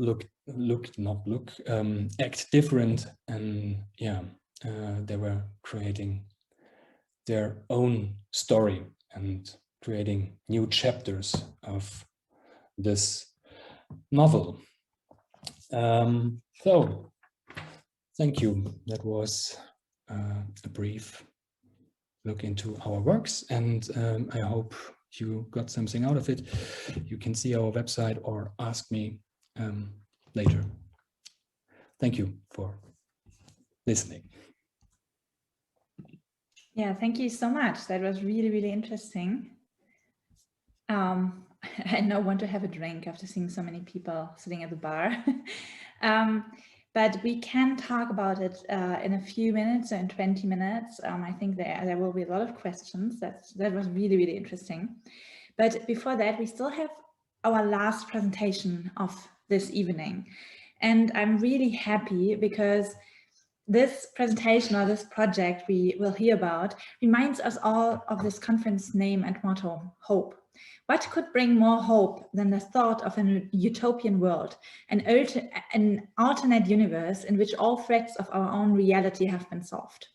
act different, and yeah, they were creating their own story and creating new chapters of this novel. So, thank you. That was a brief look into our works, and I hope you got something out of it. You can see our website or ask me later. Thank you for listening. Yeah, thank you so much. That was really, really interesting. I now want to have a drink after seeing so many people sitting at the bar. But we can talk about it in a few minutes, or in 20 minutes. I think there will be a lot of questions. That was really, really interesting. But before that, we still have our last presentation of this evening. And I'm really happy because this presentation, or this project we will hear about, reminds us all of this conference name and motto, hope. What could bring more hope than the thought of an utopian world, an alternate universe in which all threats of our own reality have been solved?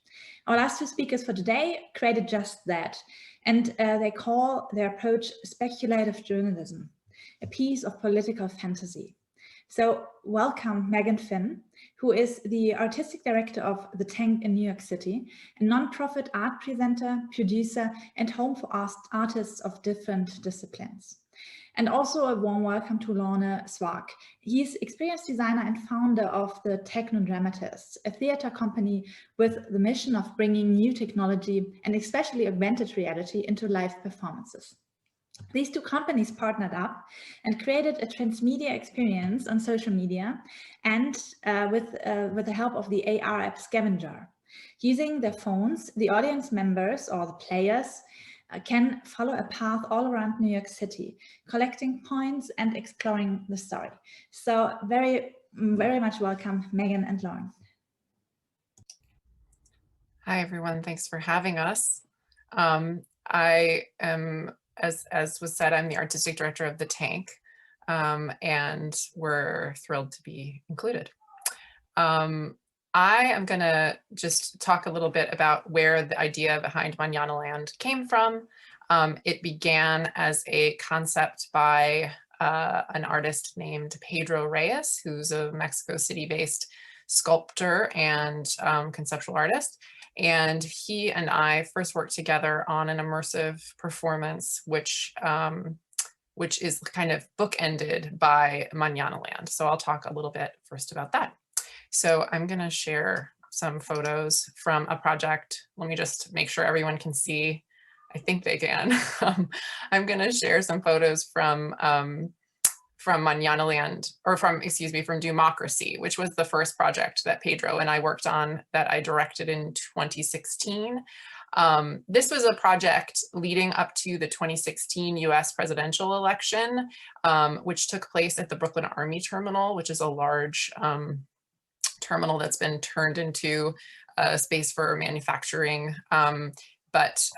Our last two speakers for today created just that, and they call their approach speculative journalism, a piece of political fantasy. So welcome Megan Finn, who is the artistic director of The Tank in New York City, a non-profit art presenter, producer, and home for artists of different disciplines. And also a warm welcome to Lorne Svarc. He's experienced designer and founder of the Technodramatists, a theater company with the mission of bringing new technology and especially augmented reality into live performances. These two companies partnered up and created a transmedia experience on social media, and with the help of the AR app Scavenger. Using their phones, the audience members, or the players, can follow a path all around New York City, collecting points and exploring the story. So very, very much welcome, Megan and Lorne. Hi, everyone. Thanks for having us. I am, as was said, I'm the artistic director of The Tank, and we're thrilled to be included. I am going to just talk a little bit about where the idea behind Manana Land came from. It began as a concept by an artist named Pedro Reyes, who's a Mexico City-based sculptor and conceptual artist. And he and I first worked together on an immersive performance, which is kind of bookended by Manana Land. So I'll talk a little bit first about that. So I'm going to share some photos from a project. Let me just make sure everyone can see. I think they can. I'm going to share some photos from Manana Land, or from Democracy, which was the first project that Pedro and I worked on that I directed in 2016. This was a project leading up to the 2016 US presidential election, which took place at the Brooklyn Army Terminal, which is a large terminal that's been turned into a space for manufacturing. But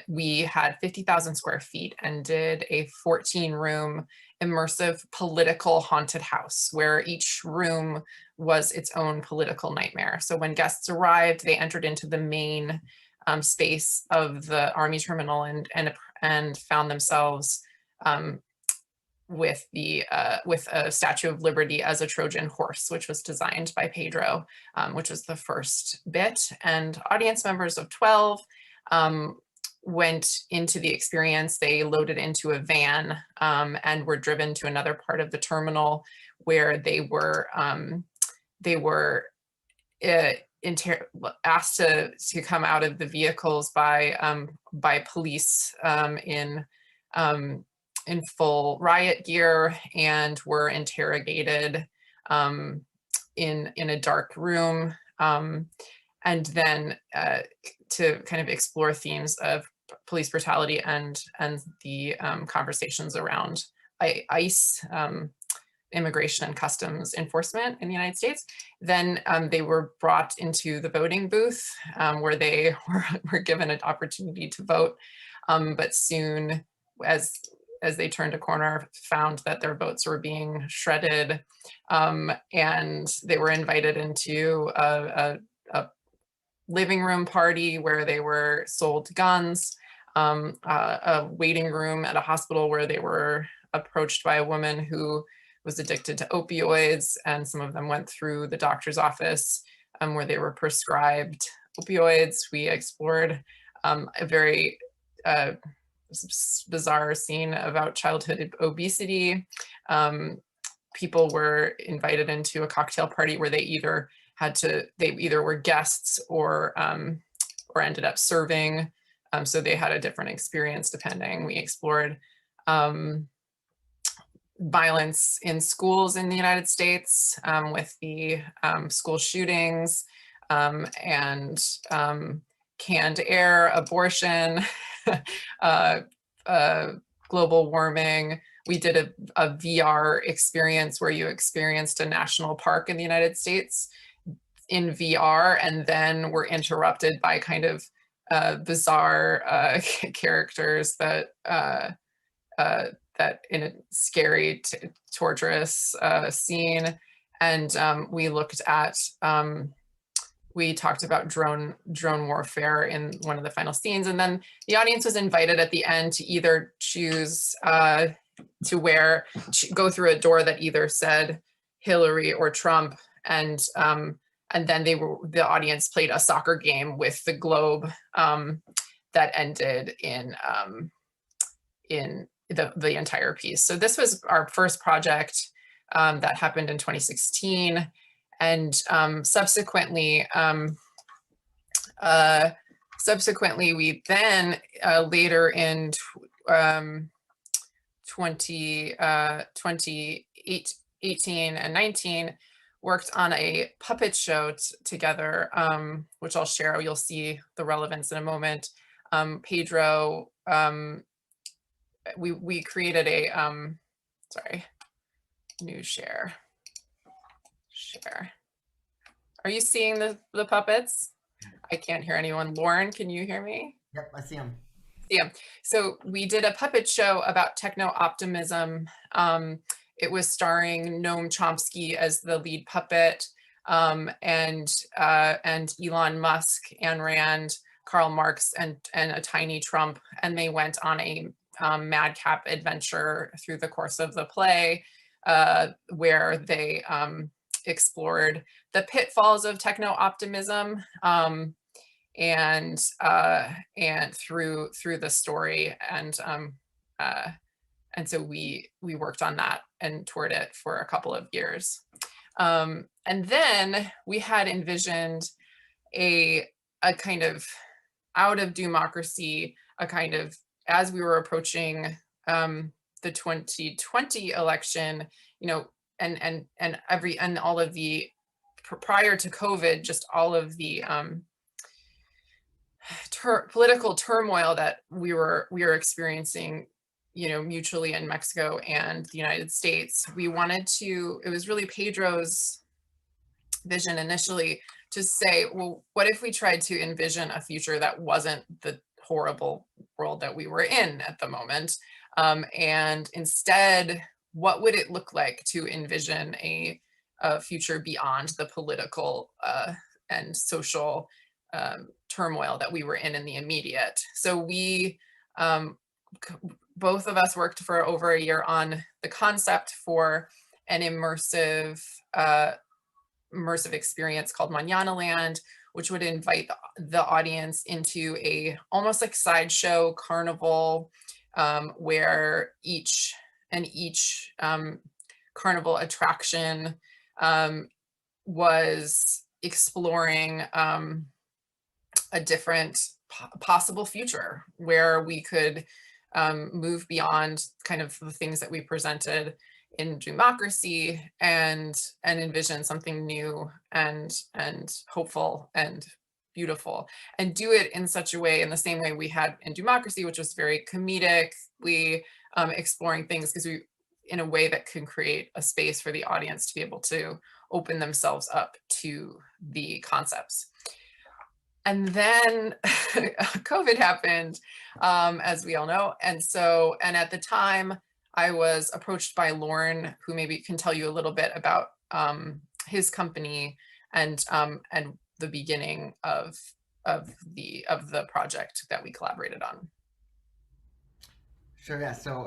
we had 50,000 square feet and did a 14-room immersive political haunted house where each room was its own political nightmare. So when guests arrived, they entered into the main space of the Army Terminal and found themselves with a Statue of Liberty as a Trojan horse, which was designed by Pedro, which was the first bit. And audience members of 12 went into the experience. They loaded into a van and were driven to another part of the terminal where they were asked to come out of the vehicles by police in full riot gear, and were interrogated in a dark room, and then to kind of explore themes of police brutality and the conversations around ICE Immigration and Customs Enforcement in the United States. Then they were brought into the voting booth where they were given an opportunity to vote, but soon as they turned a corner, found that their votes were being shredded, and they were invited into a living room party where they were sold guns, a waiting room at a hospital where they were approached by a woman who was addicted to opioids, and some of them went through the doctor's office where they were prescribed opioids. We explored a very bizarre scene about childhood obesity. People were invited into a cocktail party where they either were guests or ended up serving. So they had a different experience depending. We explored violence in schools in the United States with the school shootings and canned air, abortion, global warming. We did a VR experience where you experienced a national park in the United States in VR, and then were interrupted by kind of bizarre characters that in a scary, torturous scene. And we looked at, we talked about drone warfare in one of the final scenes. And then the audience was invited at the end to either choose to go through a door that either said Hillary or Trump. And then the audience played a soccer game with the globe that ended in the entire piece. So this was our first project that happened in 2016, and subsequently we then later in 2018 and 19 worked on a puppet show together, which I'll share. You'll see the relevance in a moment. Pedro, we created a, new share. Are you seeing the puppets? I can't hear anyone. Lorne, can you hear me? Yep, I see them. Yeah, so we did a puppet show about techno-optimism. It was starring Noam Chomsky as the lead puppet, and Elon Musk, Ayn Rand, Karl Marx, and a tiny Trump, and they went on a madcap adventure through the course of the play, where they explored the pitfalls of techno-optimism, and through the story, and so we worked on that and toured it for a couple of years, and then we had envisioned a kind of out of democracy, a kind of, as we were approaching the 2020 election, and all of the, prior to COVID, just all of the political turmoil that we were experiencing, mutually in Mexico and the United States. We wanted to, it was really Pedro's vision initially to say, well, what if we tried to envision a future that wasn't the horrible world that we were in at the moment? And instead, what would it look like to envision a future beyond the political and social turmoil that we were in the immediate? So we, both of us worked for over a year on the concept for an immersive experience called Mañana Land, which would invite the audience into a almost like sideshow carnival, where each carnival attraction was exploring a different possible future where we could move beyond kind of the things that we presented in democracy and envision something new and hopeful and beautiful, and do it in such a way, in the same way we had in democracy, which was very comedically exploring things, because in a way that can create a space for the audience to be able to open themselves up to the concepts. And then COVID happened, as we all know. And at the time I was approached by Lorne, who maybe can tell you a little bit about his company and the beginning of the project that we collaborated on. Sure, yeah. So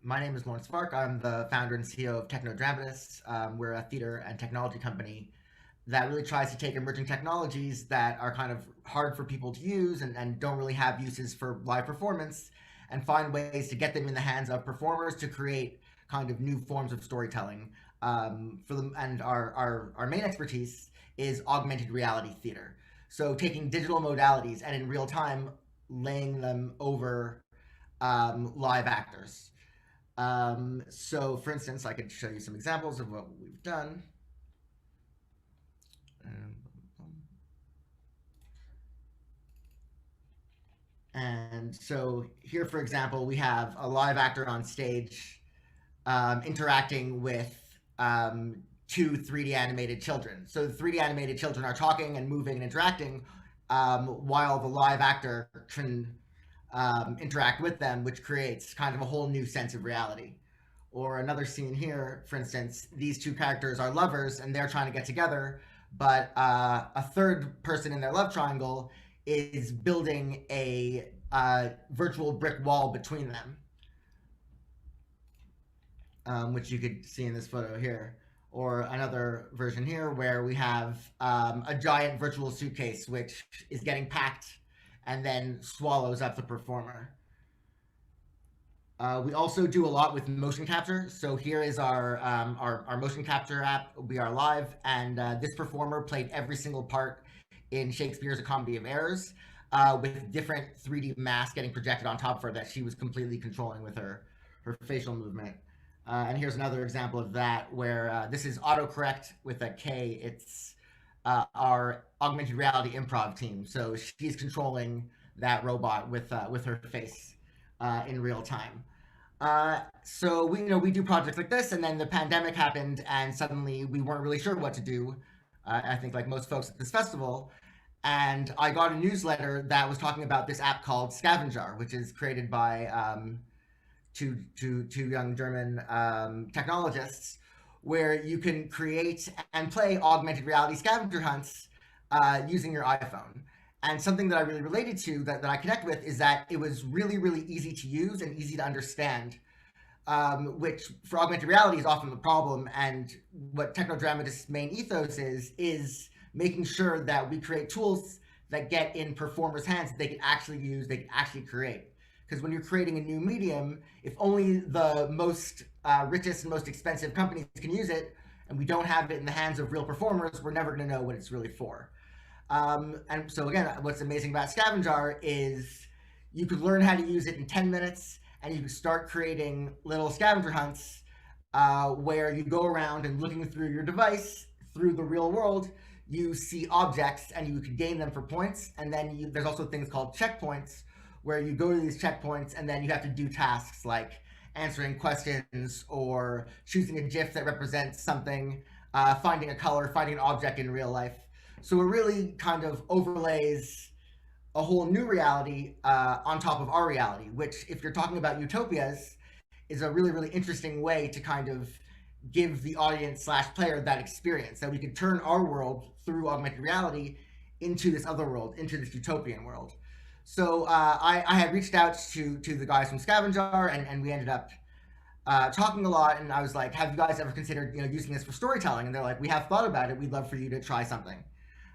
my name is Lorne Svarc. I'm the founder and CEO of Techno Dramatists. We're a theater and technology company that really tries to take emerging technologies that are kind of hard for people to use and don't really have uses for live performance, and find ways to get them in the hands of performers to create kind of new forms of storytelling for them. And our main expertise is augmented reality theater. So taking digital modalities and in real time laying them over live actors. So for instance, I could show you some examples of what we've done. And so here, for example, we have a live actor on stage interacting with two 3D animated children. So the 3D animated children are talking and moving and interacting while the live actor can interact with them, which creates kind of a whole new sense of reality. Or another scene here, for instance, these two characters are lovers and they're trying to get together, but a third person in their love triangle is building a virtual brick wall between them, which you could see in this photo here. Or another version here where we have a giant virtual suitcase which is getting packed and then swallows up the performer. We also do a lot with motion capture. So here is our motion capture app, We Are Live, and this performer played every single part in Shakespeare's A Comedy of Errors, with different 3D masks getting projected on top of her that she was completely controlling with her facial movement. And here's another example of that, where this is autocorrect with a K. It's our augmented reality improv team. So she's controlling that robot with her face in real time. So we do projects like this, and then the pandemic happened, and suddenly we weren't really sure what to do. I think like most folks at this festival. And I got a newsletter that was talking about this app called Scavenger, which is created by two young German technologists, where you can create and play augmented reality scavenger hunts using your iPhone. And something that I really related to, that I connect with, is that it was really, really easy to use and easy to understand, which for augmented reality is often the problem. And what Techno Dramatists' main ethos is making sure that we create tools that get in performers' hands that they can actually use, they can actually create. Because when you're creating a new medium, if only the most richest and most expensive companies can use it, and we don't have it in the hands of real performers, we're never going to know what it's really for. And so again, what's amazing about Scavenger is you could learn how to use it in 10 minutes, and you can start creating little scavenger hunts where you go around and looking through your device, through the real world, you see objects and you can gain them for points. And then there's also things called checkpoints, where you go to these checkpoints and then you have to do tasks like answering questions or choosing a GIF that represents something, finding a color, finding an object in real life. So it really kind of overlays a whole new reality on top of our reality, which, if you're talking about utopias, is a really, really interesting way to kind of give the audience / player that experience, that we could turn our world through augmented reality into this other world, into this utopian world. So I had reached out to the guys from Scavenger, and we ended up talking a lot, and I was like, have you guys ever considered using this for storytelling? And they're like, we have thought about it, we'd love for you to try something.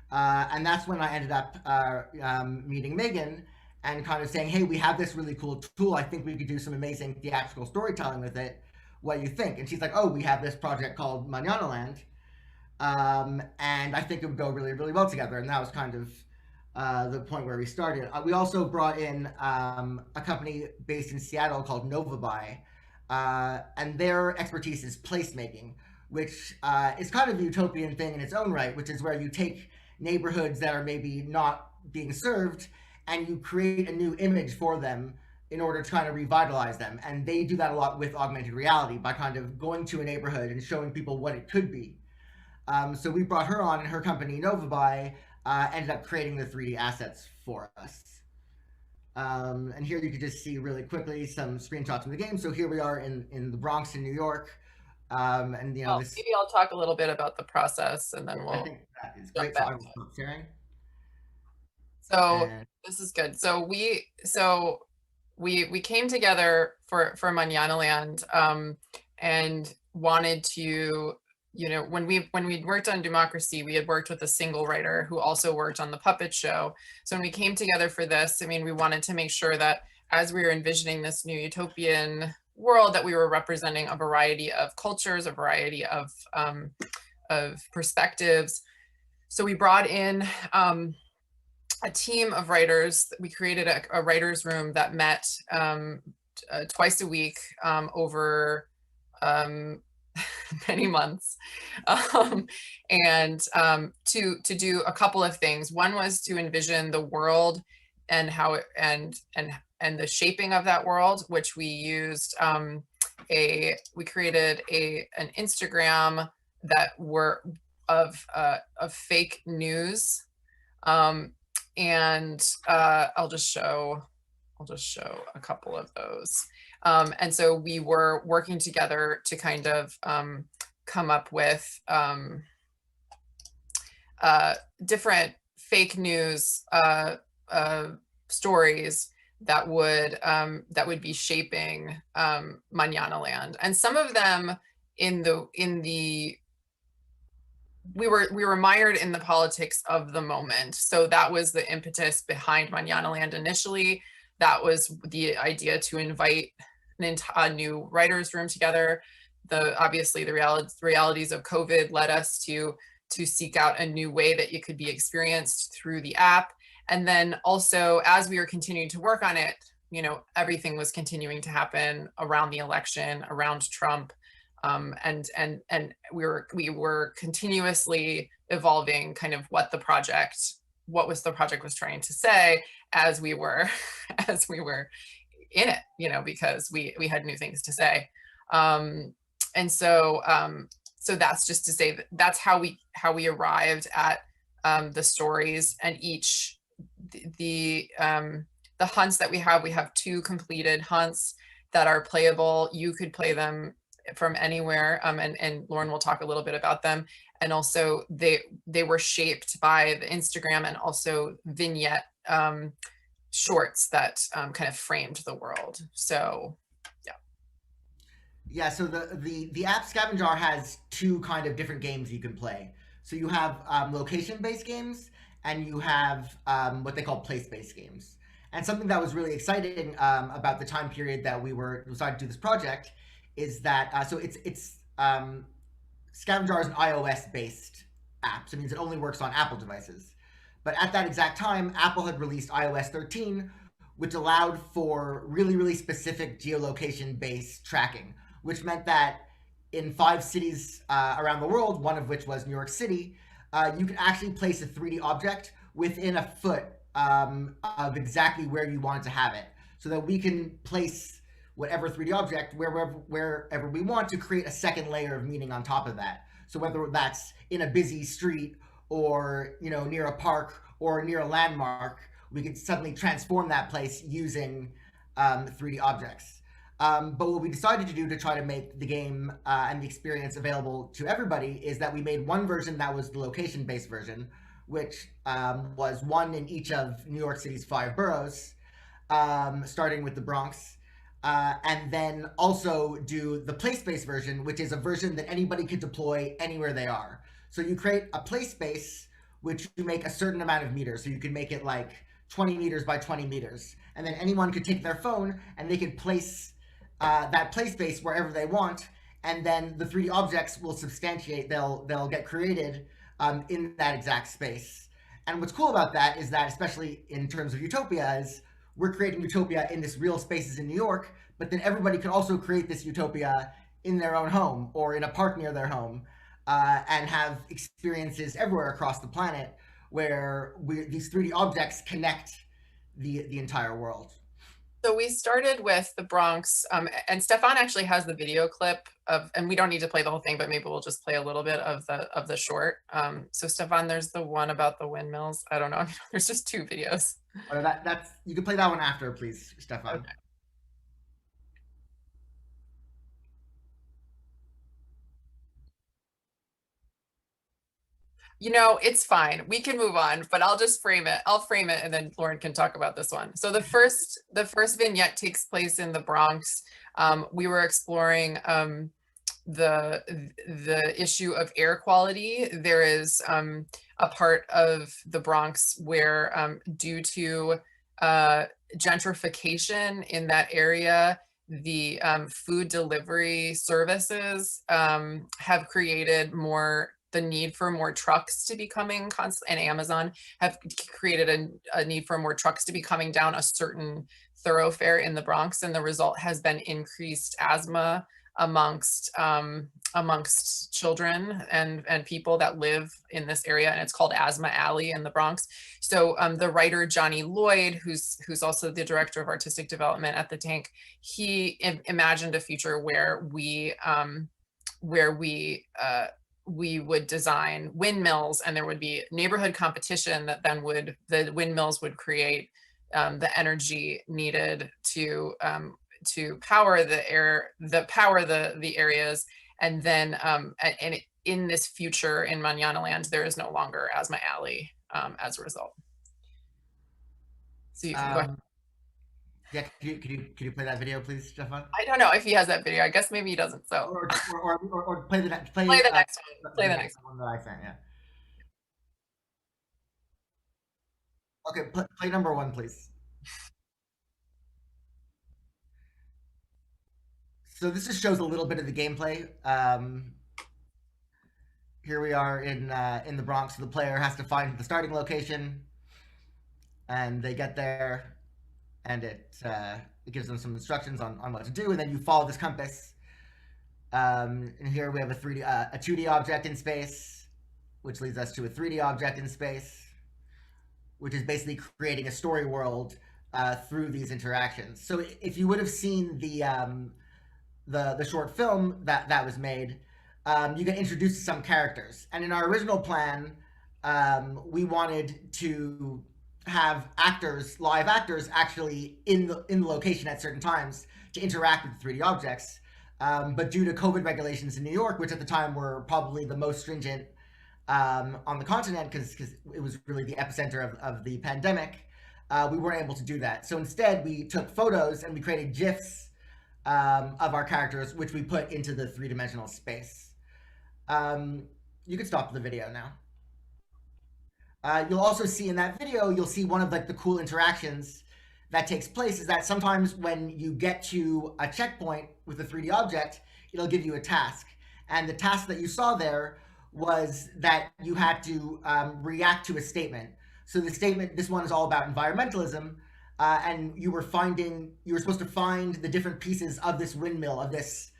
And that's when I ended up meeting Megan and kind of saying, hey, we have this really cool tool, I think we could do some amazing theatrical storytelling with it, what do you think? And she's like, oh, we have this project called Manana Land, and I think it would go really, really well together. And that was kind of the point where we started. We also brought in a company based in Seattle called Novabuy, and their expertise is placemaking, which is kind of a utopian thing in its own right, which is where you take neighborhoods that are maybe not being served and you create a new image for them in order to kind of revitalize them. And they do that a lot with augmented reality by kind of going to a neighborhood and showing people what it could be. So we brought her on, and her company, Novabuy, ended up creating the 3D assets for us. And here you can just see really quickly some screenshots from the game. So here we are in the Bronx in New York. And you know, well, maybe I'll talk a little bit about the process, and then we'll. I think that is great. So I will stop sharing. So this is good. So we came together for Manana Land, and wanted to, you know, when we worked on Democracy, we had worked with a single writer who also worked on the puppet show. So when we came together for this, I mean, we wanted to make sure that as we were envisioning this new utopian world, that we were representing a variety of cultures, a variety of perspectives. So we brought in a team of writers. We created a writer's room that met twice a week over many months, and to do a couple of things. One was to envision the world and how it, and the shaping of that world, which we used we created an Instagram that were of fake news, and I'll just show a couple of those. And so we were working together to kind of come up with different fake news stories that would be shaping Manana Land. And some of them we were mired in the politics of the moment. So that was the impetus behind Manana Land initially. That was the idea, to invite a new writer's room together. Obviously the realities of COVID led us to seek out a new way that it could be experienced through the app. And then also, as we were continuing to work on it, you know, everything was continuing to happen around the election, around Trump. And we were continuously evolving kind of what the project was trying to say as we were in it, you know, because we had new things to say. And so that's just to say that that's how we arrived at the stories. And each the hunts that we have 2 completed hunts that are playable. You could play them from anywhere, and Lorne will talk a little bit about them. And also they were shaped by the Instagram and also vignette shorts that kind of framed the world. So yeah, so the app Scavenger has 2 kind of different games you can play. So you have location-based games, and you have what they call place-based games. And something that was really exciting about the time period that we decided to do this project is that so it's Scavenger is an iOS-based app, so it means it only works on Apple devices. But at that exact time, Apple had released iOS 13, which allowed for really, really specific geolocation-based tracking, which meant that in 5 cities around the world, one of which was New York City, you could actually place a 3D object within a foot of exactly where you wanted to have it, so that we can place whatever 3D object wherever we want to create a second layer of meaning on top of that. So whether that's in a busy street, or, you know, near a park or near a landmark, we could suddenly transform that place using 3D objects. But what we decided to do to try to make the game and the experience available to everybody is that we made one version that was the location-based version, which was 1 in each of New York City's 5 boroughs, starting with the Bronx, and then also do the place-based version, which is a version that anybody could deploy anywhere they are. So you create a place space, which you make a certain amount of meters. So you can make it like 20 meters by 20 meters. And then anyone could take their phone and they could place that play space wherever they want. And then the 3D objects will substantiate, they'll get created in that exact space. And what's cool about that is that, especially in terms of utopias, we're creating utopia in this real spaces in New York, but then everybody can also create this utopia in their own home or in a park near their home. And have experiences everywhere across the planet where these 3D objects connect the entire world. So we started with the Bronx, and Stefan actually has the video clip of, and we don't need to play the whole thing, but maybe we'll just play a little bit of the short. So Stefan, there's the one about the windmills. I don't know. There's just 2 videos. Oh, that's you can play that one after, please, Stefan. Okay. You know, it's fine. We can move on, but I'll just frame it. I'll frame it, and then Lorne can talk about this one. So the first vignette takes place in the Bronx. We were exploring the issue of air quality. There is a part of the Bronx where, due to gentrification in that area, the food delivery services have created the need for more trucks to be coming and Amazon have created a need for more trucks to be coming down a certain thoroughfare in the Bronx, and the result has been increased asthma amongst children and people that live in this area, and it's called Asthma Alley in the Bronx. So the writer Johnny Lloyd, who's also the director of artistic development at the Tank, he imagined a future where we would design windmills, and there would be neighborhood competition that then the windmills would create the energy needed to power the areas, and then in this future in Manana Land, there is no longer Asthma Alley as a result. So you can go ahead. Yeah, could you play that video, please, Stefan? I don't know if he has that video. I guess maybe he doesn't. So or play the next play the next one. Play the next one that I sent. Yeah. Okay, play number 1, please. So this just shows a little bit of the gameplay. Here we are in the Bronx. The player has to find the starting location, and they get there, and it gives them some instructions on what to do, and then you follow this compass. And here we have a 2D object in space, which leads us to a 3D object in space, which is basically creating a story world through these interactions. So if you would have seen the short film that was made, you get introduced to some characters. And in our original plan, we wanted to have live actors actually in the location at certain times to interact with 3D objects. But due to COVID regulations in New York, which at the time were probably the most stringent on the continent, because it was really the epicenter of the pandemic, we weren't able to do that. So instead, we took photos and we created GIFs of our characters, which we put into the 3-dimensional space. You can stop the video now. You'll also see in that video, you'll see one of the cool interactions that takes place is that sometimes when you get to a checkpoint with a 3D object, it'll give you a task. And the task that you saw there was that you had to react to a statement. So the statement, this one is all about environmentalism, and you were supposed to find the different pieces of this windmill, of this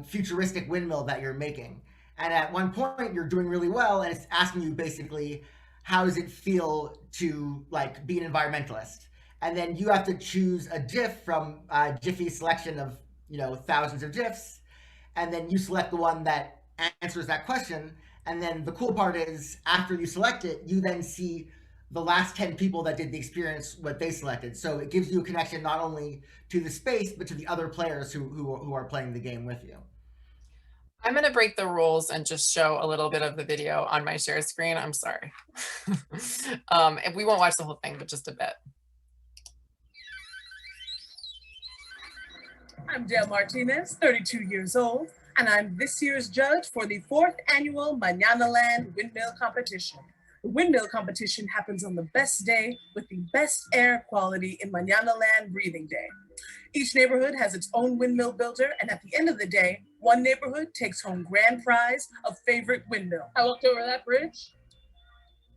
futuristic windmill that you're making. And at one point, you're doing really well, and it's asking you basically, how does it feel to be an environmentalist? And then you have to choose a GIF from Jiffy's selection of thousands of GIFs, and then you select the one that answers that question. And then the cool part is, after you select it, you then see the last 10 people that did the experience, what they selected. So it gives you a connection not only to the space, but to the other players who are playing the game with you. I'm going to break the rules and just show a little bit of the video on my share screen. I'm sorry. And we won't watch the whole thing, but just a bit. I'm Dale Martinez, 32 years old, and I'm this year's judge for the 4th annual Manana Land Windmill Competition. The windmill competition happens on the best day with the best air quality in Manana Land Breathing Day. Each neighborhood has its own windmill builder, and at the end of the day, one neighborhood takes home grand prize of favorite windmill. I looked over that bridge.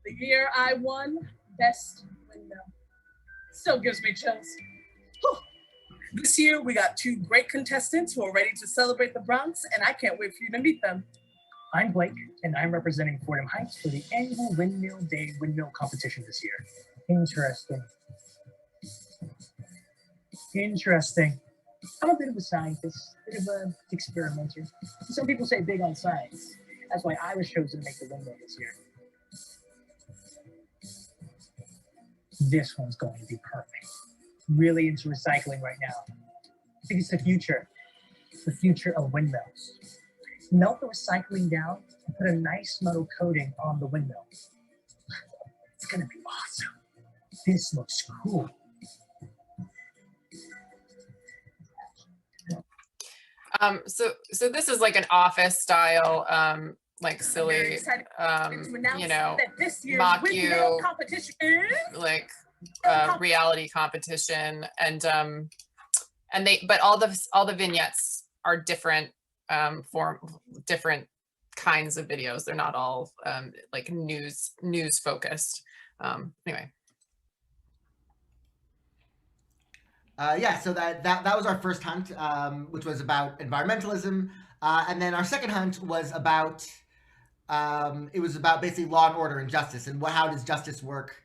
The year I won best windmill. Still gives me chills. Whew. This year, we got 2 great contestants who are ready to celebrate the Bronx, and I can't wait for you to meet them. I'm Blake, and I'm representing Fordham Heights for the annual Windmill Day windmill competition this year. Interesting. Interesting. I'm a bit of a scientist, a bit of an experimenter. Some people say big on science. That's why I was chosen to make the window this year. This one's going to be perfect. Really into recycling right now. I think it's the future. It's the future of windmills. Melt the recycling down and put a nice metal coating on the windmill. It's gonna be awesome. This looks cool. So this is like an office style, like silly, you know, mock you, like reality competition, and but all the vignettes are different for different kinds of videos. They're not all like news focused. Anyway. Yeah, so that was our first hunt, which was about environmentalism, and then our second hunt was about basically law and order and justice, and how does justice work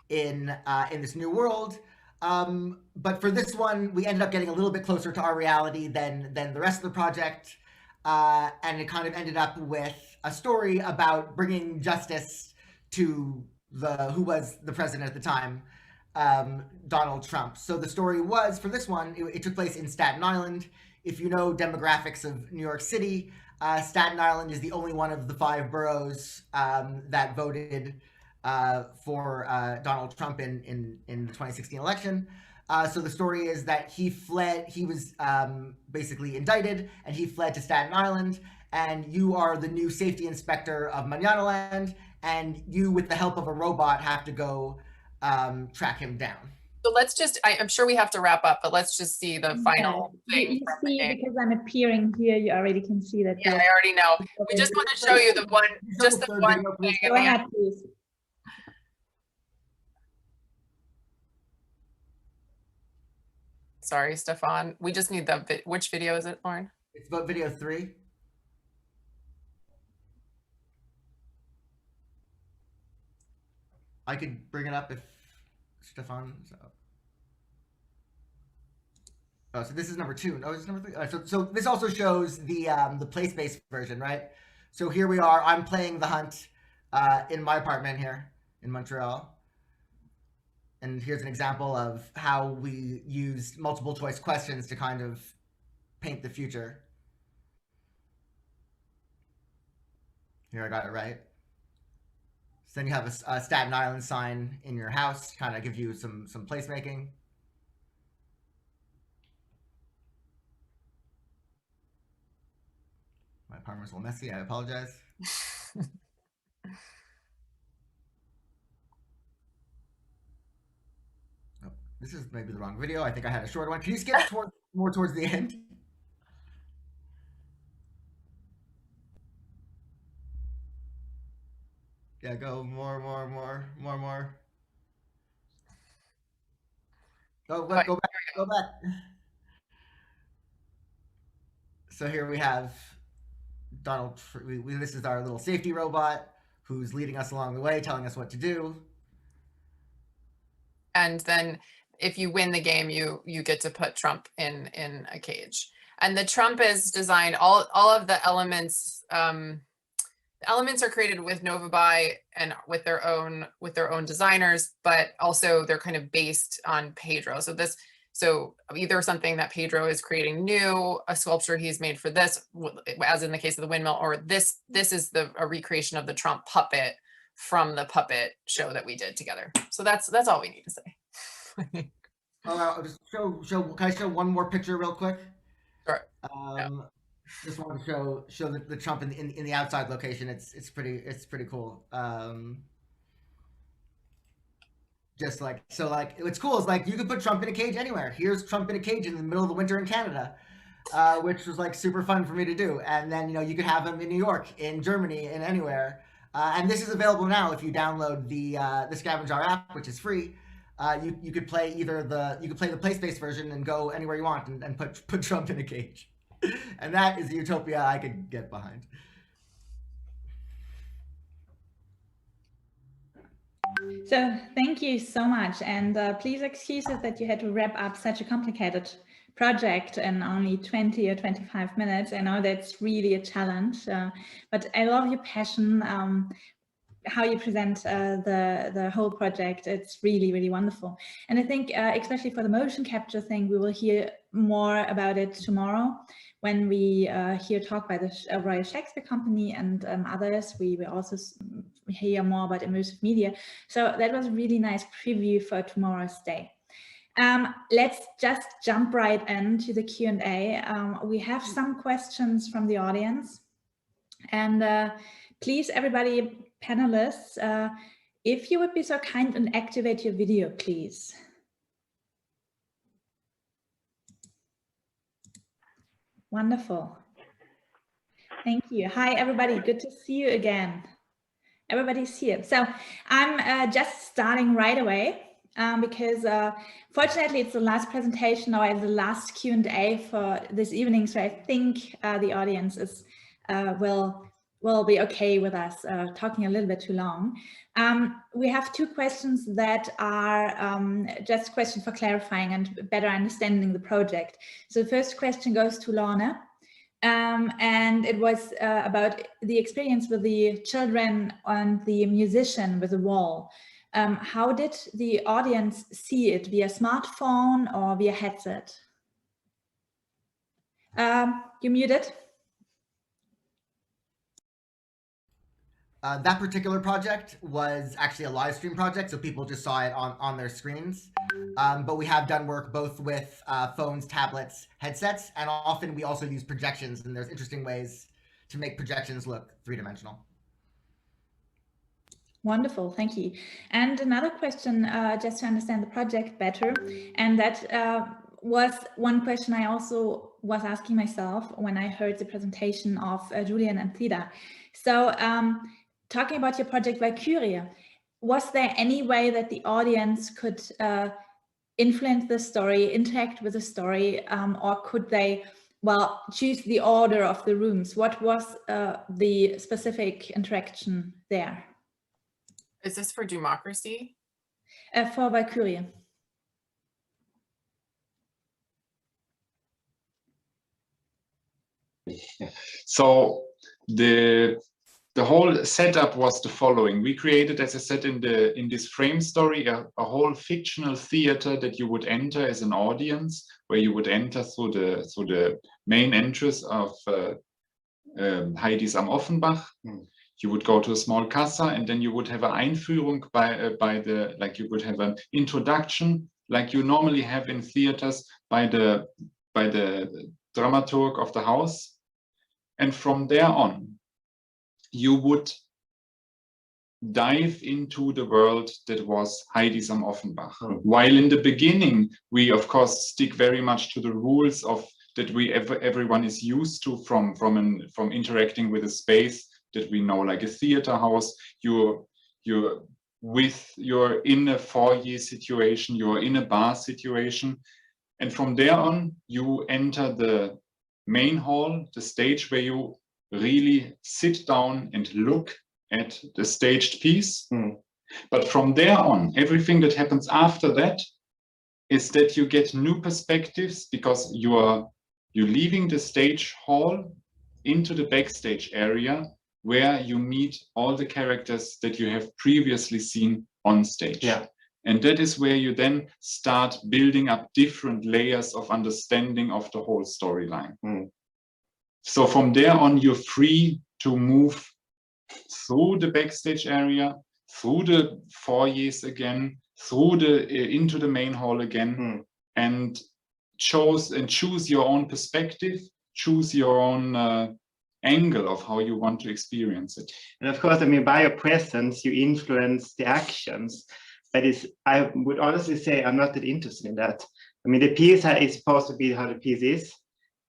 in this new world. But for this one, we ended up getting a little bit closer to our reality than the rest of the project, and it kind of ended up with a story about bringing justice to who was the president at the time. Donald Trump. So the story was, for this one, it took place in Staten Island. If you know demographics of New York City, Staten Island is the only one of the 5 boroughs that voted for Donald Trump in the 2016 election. So the story is that he fled, he was basically indicted, and he fled to Staten Island, and you are the new safety inspector of Manana Land, and you, with the help of a robot, have to go track him down. So let's just, I'm sure we have to wrap up, but let's just see the final thing. You see, because I'm appearing here, you already can see that. Yeah, I already know. We just want to show you the one, just the one thing. Go ahead, please. Sorry, Stefan. We just need the, which video is it, Lorne? It's about video 3. I could bring it up if Stefan's up. Oh, so this is number 2. Oh, this is number 3. So this also shows the place-based version, right? So here we are. I'm playing the hunt in my apartment here in Montreal. And here's an example of how we used multiple choice questions to kind of paint the future. Here, I got it right. So then you have a Staten Island sign in your house, kind of give you some placemaking. My apartment's a little messy, I apologize. Oh, this is maybe the wrong video. I think I had a short one. Can you skip more towards the end? Yeah, go more. Go back. So here we have Donald. This is our little safety robot who's leading us along the way, telling us what to do. And then if you win the game, you get to put Trump in a cage. And the Trump is designed, all of the elements, the elements are created with Novaby and with their own designers, but also they're kind of based on Pedro. So either something that Pedro is creating new, a sculpture he's made for this, as in the case of the windmill, or this is a recreation of the Trump puppet from the puppet show that we did together. So that's all we need to say. I'll just can I show one more picture real quick? Sure. Just want to show the Trump in the outside location. It's pretty cool. Just like, so like, what's cool is like you can put Trump in a cage anywhere. Here's Trump in a cage in the middle of the winter in Canada, which was like super fun for me to do. And then, you know, you could have him in New York, in Germany, and anywhere. And this is available now if you download the Scavenger app, which is free. You could play the place-based version and go anywhere you want and put Trump in a cage. And that is the utopia I could get behind. So thank you so much, and please excuse us that you had to wrap up such a complicated project in only 20 or 25 minutes. I know that's really a challenge, but I love your passion, how you present the whole project. It's really, really wonderful. And I think especially for the motion capture thing, we will hear more about it tomorrow when we hear talk by the Royal Shakespeare Company and others. We will also hear more about immersive media. So that was a really nice preview for tomorrow's day. Let's just jump right into the Q&A. We have some questions from the audience. And please, everybody, panelists, if you would be so kind and activate your video, please. Wonderful. Thank you. Hi, everybody. Good to see you again. Everybody's here. So I'm just starting right away because fortunately it's the last presentation or the last Q&A for this evening. So I think the audience is will be okay with us talking a little bit too long. We have two questions that are just questions for clarifying and better understanding the project. So the first question goes to Lorne, and it was about the experience with the children and the musician with the wall. How did the audience see it, via smartphone or via headset? You muted. That particular project was actually a live stream project, so people just saw it on their screens. But we have done work both with phones, tablets, headsets, and often we also use projections, and there's interesting ways to make projections look three-dimensional. Wonderful, thank you. And another question, just to understand the project better, and that was one question I also was asking myself when I heard the presentation of Julian and Theda. So talking about your project Valkyrie, was there any way that the audience could influence the story, interact with the story, or could they, well, choose the order of the rooms? What was the specific interaction there? Is this for democracy? For Valkyrie. So the whole setup was the following. We created, as I said, in this frame story, a whole fictional theater that you would enter as an audience, where you would enter through the main entrance of Heidis am Offenbach. You would go to a small Casa, and then you would have an Einführung like you would have an introduction, like you normally have in theaters by the dramaturg of the house. And from there on, you would dive into the world that was Heidis am Offenbach. While in the beginning, we of course stick very much to the rules of that everyone is used to from interacting with a space that we know, like a theater house. You're in a foyer situation, you're in a bar situation, and from there on you enter the main hall, the stage where you really sit down and look at the staged piece. But from there on, everything that happens after that is that you get new perspectives, because you're leaving the stage hall into the backstage area where you meet all the characters that you have previously seen on stage. Yeah. And that is where you then start building up different layers of understanding of the whole storyline. So from there on, you're free to move through the backstage area, through the foyers again, through into the main hall again, and choose your own perspective, choose your own angle of how you want to experience it. And of course, I mean, by your presence, you influence the actions. But I would honestly say I'm not that interested in that. I mean, the piece is supposed to be how the piece is,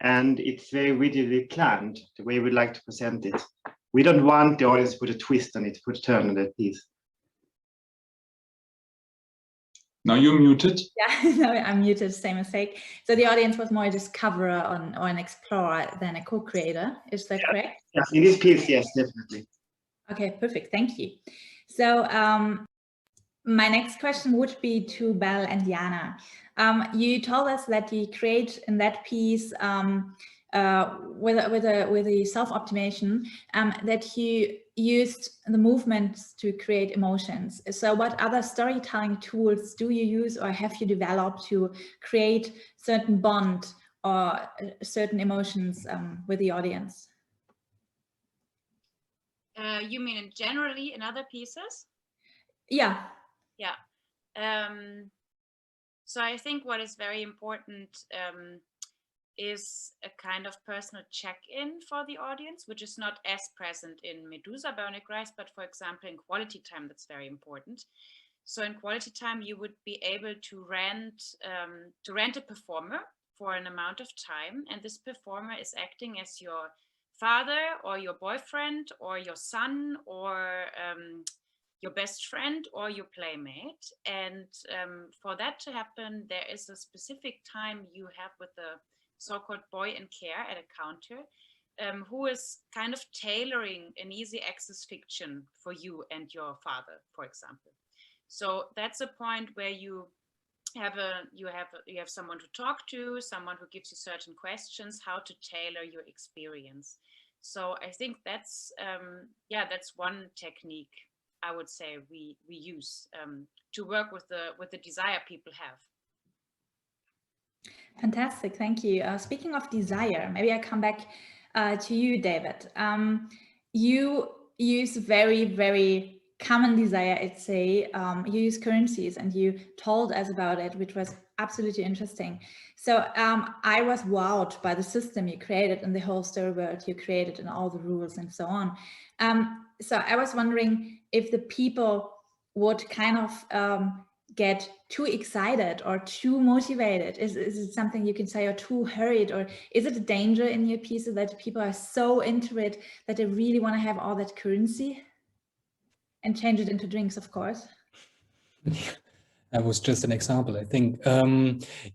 and it's very rigidly planned, the way we'd like to present it. We don't want the audience to put a twist on it, put a turn on that piece. Now you're muted. Yeah, no, I'm muted, same mistake. So the audience was more a discoverer or an explorer than a co-creator, is that correct? Yeah, in this piece, yes, definitely. Okay, perfect, thank you. So My next question would be to Belle and Yana. You told us that you create in that piece with a self-optimization that you used the movements to create emotions. So what other storytelling tools do you use or have you developed to create certain bond or certain emotions with the audience? You mean generally in other pieces? Yeah. Yeah. So I think what is very important is a kind of personal check-in for the audience, which is not as present in Medusa Bionic Rice, but for example, in quality time, that's very important. So in quality time, you would be able to rent a performer for an amount of time, and this performer is acting as your father or your boyfriend or your son or your best friend or your playmate. And for that to happen, there is a specific time you have with the so-called boy in care at a counter who is kind of tailoring an easy access fiction for you and your father, for example. So that's a point where you have someone to talk to, someone who gives you certain questions, how to tailor your experience. So I think that's that's one technique I would say we use to work with the desire people have. Fantastic, thank you. Speaking of desire, maybe I come back to you, David. You use very, very common desire, I'd say. You use currencies and you told us about it, which was absolutely interesting. So I was wowed by the system you created and the whole Storyworld you created and all the rules and so on. So I was wondering if the people would kind of get too excited or too motivated. Is it something you can say, or too hurried, or is it a danger in your pieces that people are so into it that they really want to have all that currency and change it into drinks, of course? That was just an example, I think.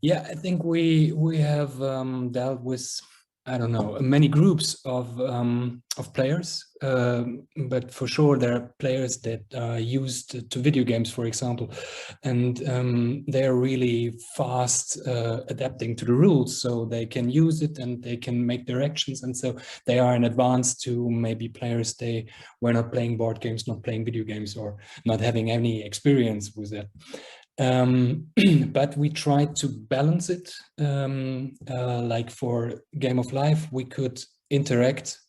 Yeah, I think we have dealt with, I don't know, many groups of players, but for sure there are players that are used to video games, for example, and they are really fast adapting to the rules, so they can use it and they can make their actions, and so they are in advance to maybe players they were not playing board games, not playing video games, or not having any experience with that. But we tried to balance it. Like for Game of Life, we could interact.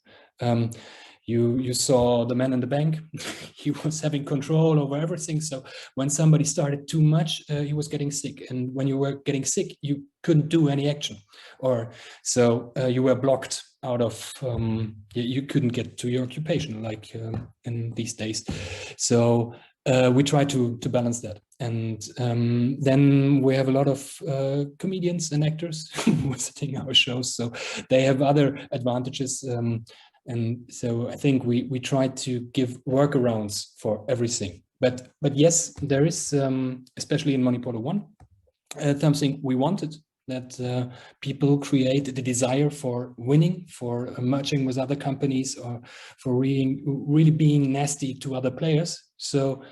You saw the man in the bank. He was having control over everything. So when somebody started too much, he was getting sick. And when you were getting sick, you couldn't do any action, or so you were blocked out of. You couldn't get to your occupation, like in these days. So we try to balance that. And then we have a lot of comedians and actors visiting our shows, so they have other advantages. And so I think we try to give workarounds for everything. But yes, there is, especially in Moneypolo 1, something we wanted, that people create the desire for winning, for merging with other companies, or for really being nasty to other players. So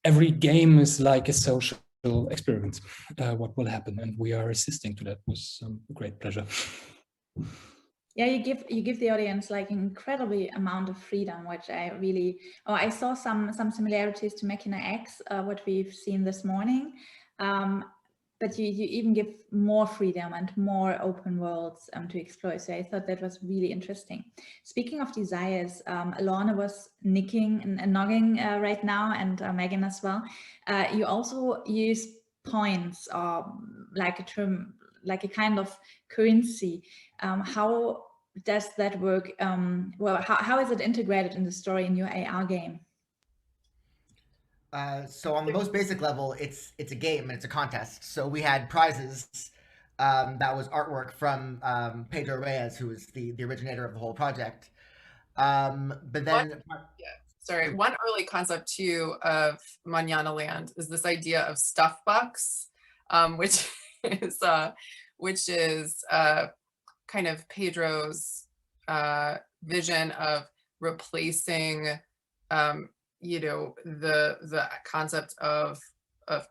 every game is like a social experiment, what will happen, and we are assisting to that with some great pleasure. Yeah, you give the audience like an incredibly amount of freedom, which I really, I saw some similarities to Machina X, what we've seen this morning. But you even give more freedom and more open worlds to explore. So I thought that was really interesting. Speaking of desires, Lorne was nicking and nogging right now, and Megan as well. You also use points, or like a term, like a kind of currency. How does that work? Well, how is it integrated in the story in your AR game? So on the most basic level, it's a game and it's a contest. So we had prizes. That was artwork from Pedro Reyes, who was the originator of the whole project. But then, one early concept too of Manana Land is this idea of stuff bucks, which is kind of Pedro's vision of replacing you know, the concept of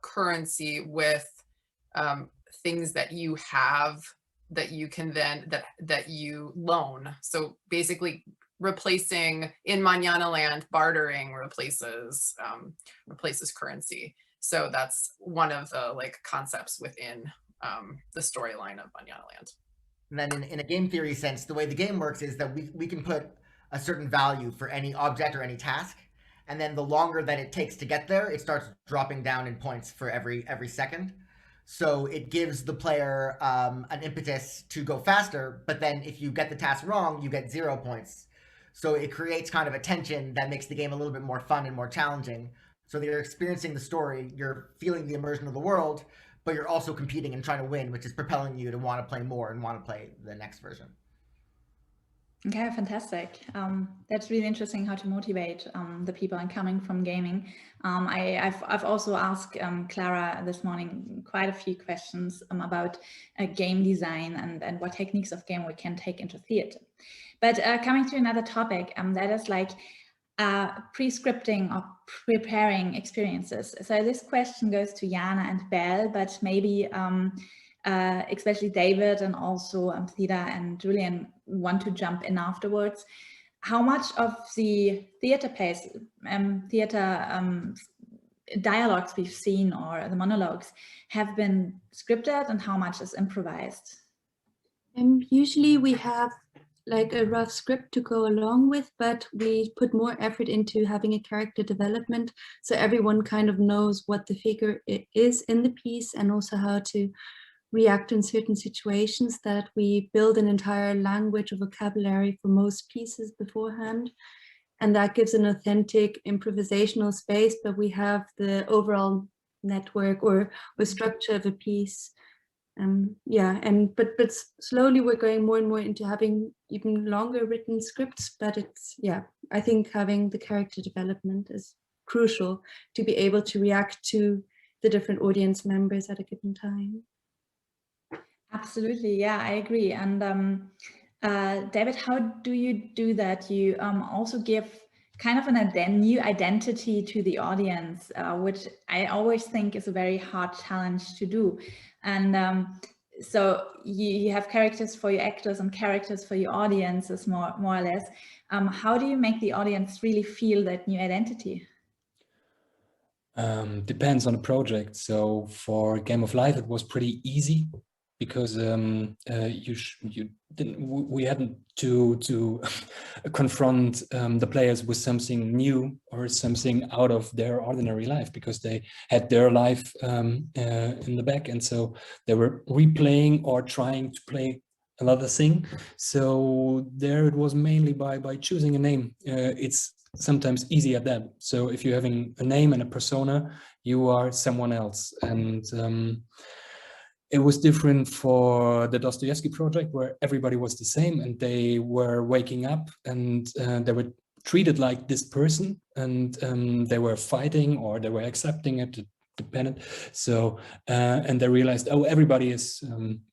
currency with things that you have that you can then that you loan. So basically replacing in Manana Land, bartering replaces currency. So that's one of the like concepts within the storyline of Manana Land. And then in a game theory sense, the way the game works is that we can put a certain value for any object or any task, and then the longer that it takes to get there, it starts dropping down in points for every second. So it gives the player an impetus to go faster, but then if you get the task wrong, you get 0 points. So it creates kind of a tension that makes the game a little bit more fun and more challenging. So that you're experiencing the story, you're feeling the immersion of the world, but you're also competing and trying to win, which is propelling you to want to play more and want to play the next version. Okay, fantastic. That's really interesting how to motivate the people and coming from gaming. I've also asked Clara this morning quite a few questions about game design and what techniques of game we can take into theater. But coming to another topic, that is like pre-scripting or preparing experiences. So this question goes to Yana and Belle, but maybe especially David and also Theda and Julian want to jump in afterwards. How much of the theater plays, dialogues we've seen or the monologues have been scripted and how much is improvised? Usually we have like a rough script to go along with, but we put more effort into having a character development so everyone kind of knows what the figure is in the piece and also how to react in certain situations, that we build an entire language or vocabulary for most pieces beforehand. And that gives an authentic improvisational space, but we have the overall network or structure of a piece. But slowly we're going more and more into having even longer written scripts, but it's, I think having the character development is crucial to be able to react to the different audience members at a given time. Absolutely, yeah, I agree. And David, how do you do that? You also give kind of a new identity to the audience, which I always think is a very hard challenge to do. And so you have characters for your actors and characters for your audiences, more or less. How do you make the audience really feel that new identity? Depends on the project. So for Game of Life, it was pretty easy because we hadn't to confront the players with something new or something out of their ordinary life, because they had their life in the back, and so they were replaying or trying to play another thing. So there it was mainly by choosing a name. It's sometimes easy at that. So if you're having a name and a persona, you are someone else. And it was different for the Dostoevsky project, where everybody was the same and they were waking up and they were treated like this person, and they were fighting or they were accepting it, dependent. So and they realized, oh, everybody is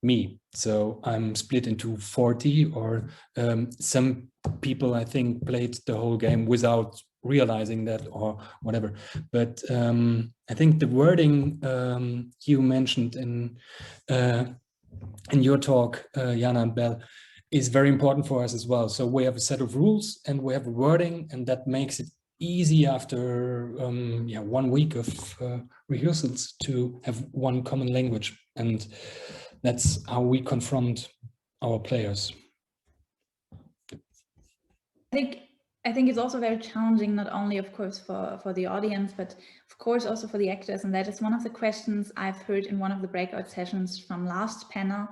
me. So I'm split into 40, or some people I think played the whole game without realizing that or whatever. But I think the wording you mentioned in your talk, Yana and Belle, is very important for us as well. So we have a set of rules and we have a wording, and that makes it easy after 1 week of rehearsals to have one common language, and that's how we confront our players. I think it's also very challenging, not only, of course, for the audience, but of course also for the actors. And that is one of the questions I've heard in one of the breakout sessions from last panel.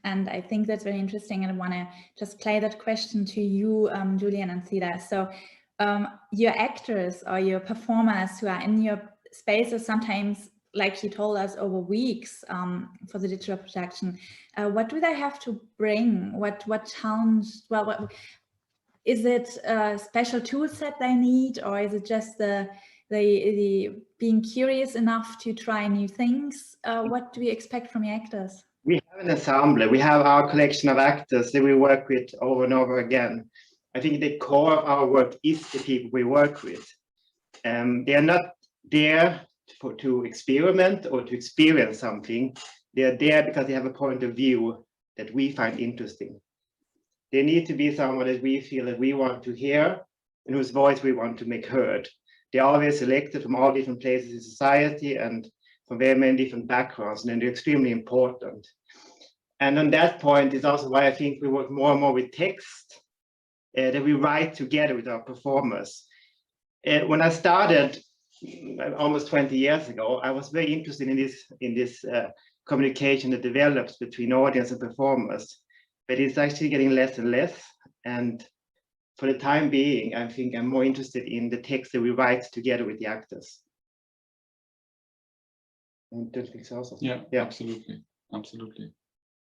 And I think that's very interesting. And I want to just play that question to you, Julian and Theda. So your actors or your performers who are in your spaces, sometimes, like you told us, over weeks for the digital production, what do they have to bring? What challenge? Well, is it a special tool set they need, or is it just the being curious enough to try new things? What do we expect from your actors? We have an ensemble. We have our collection of actors that we work with over and over again. I think the core of our work is the people we work with. They are not there to experiment or to experience something. They are there because they have a point of view that we find interesting. They need to be someone that we feel that we want to hear and whose voice we want to make heard. They are always selected from all different places in society and from very many different backgrounds, and they're extremely important. And on that point is also why I think we work more and more with text, that we write together with our performers. When I started almost 20 years ago, I was very interested in this communication that develops between audience and performers, but it's actually getting less and less. And for the time being, I think I'm more interested in the text that we write together with the actors. And don't think so also? Yeah, absolutely, absolutely.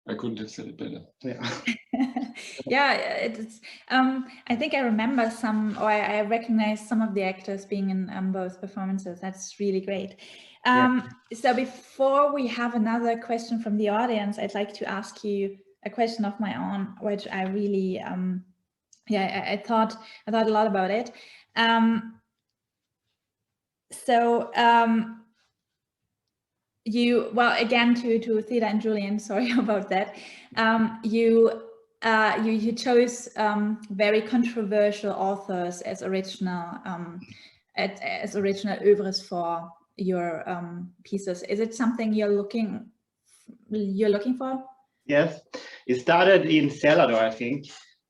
I couldn't have said it better. Yeah. Yeah, it's. I think I remember some, or I recognize some of the actors being in both performances. That's really great. So before we have another question from the audience, I'd like to ask you a question of my own, which I really, I thought a lot about it. You, well, again, to Theda and Julian, sorry about that. You chose very controversial authors as original oeuvres for your pieces. Is it something you're looking for? Yes, it started in Celador, I think.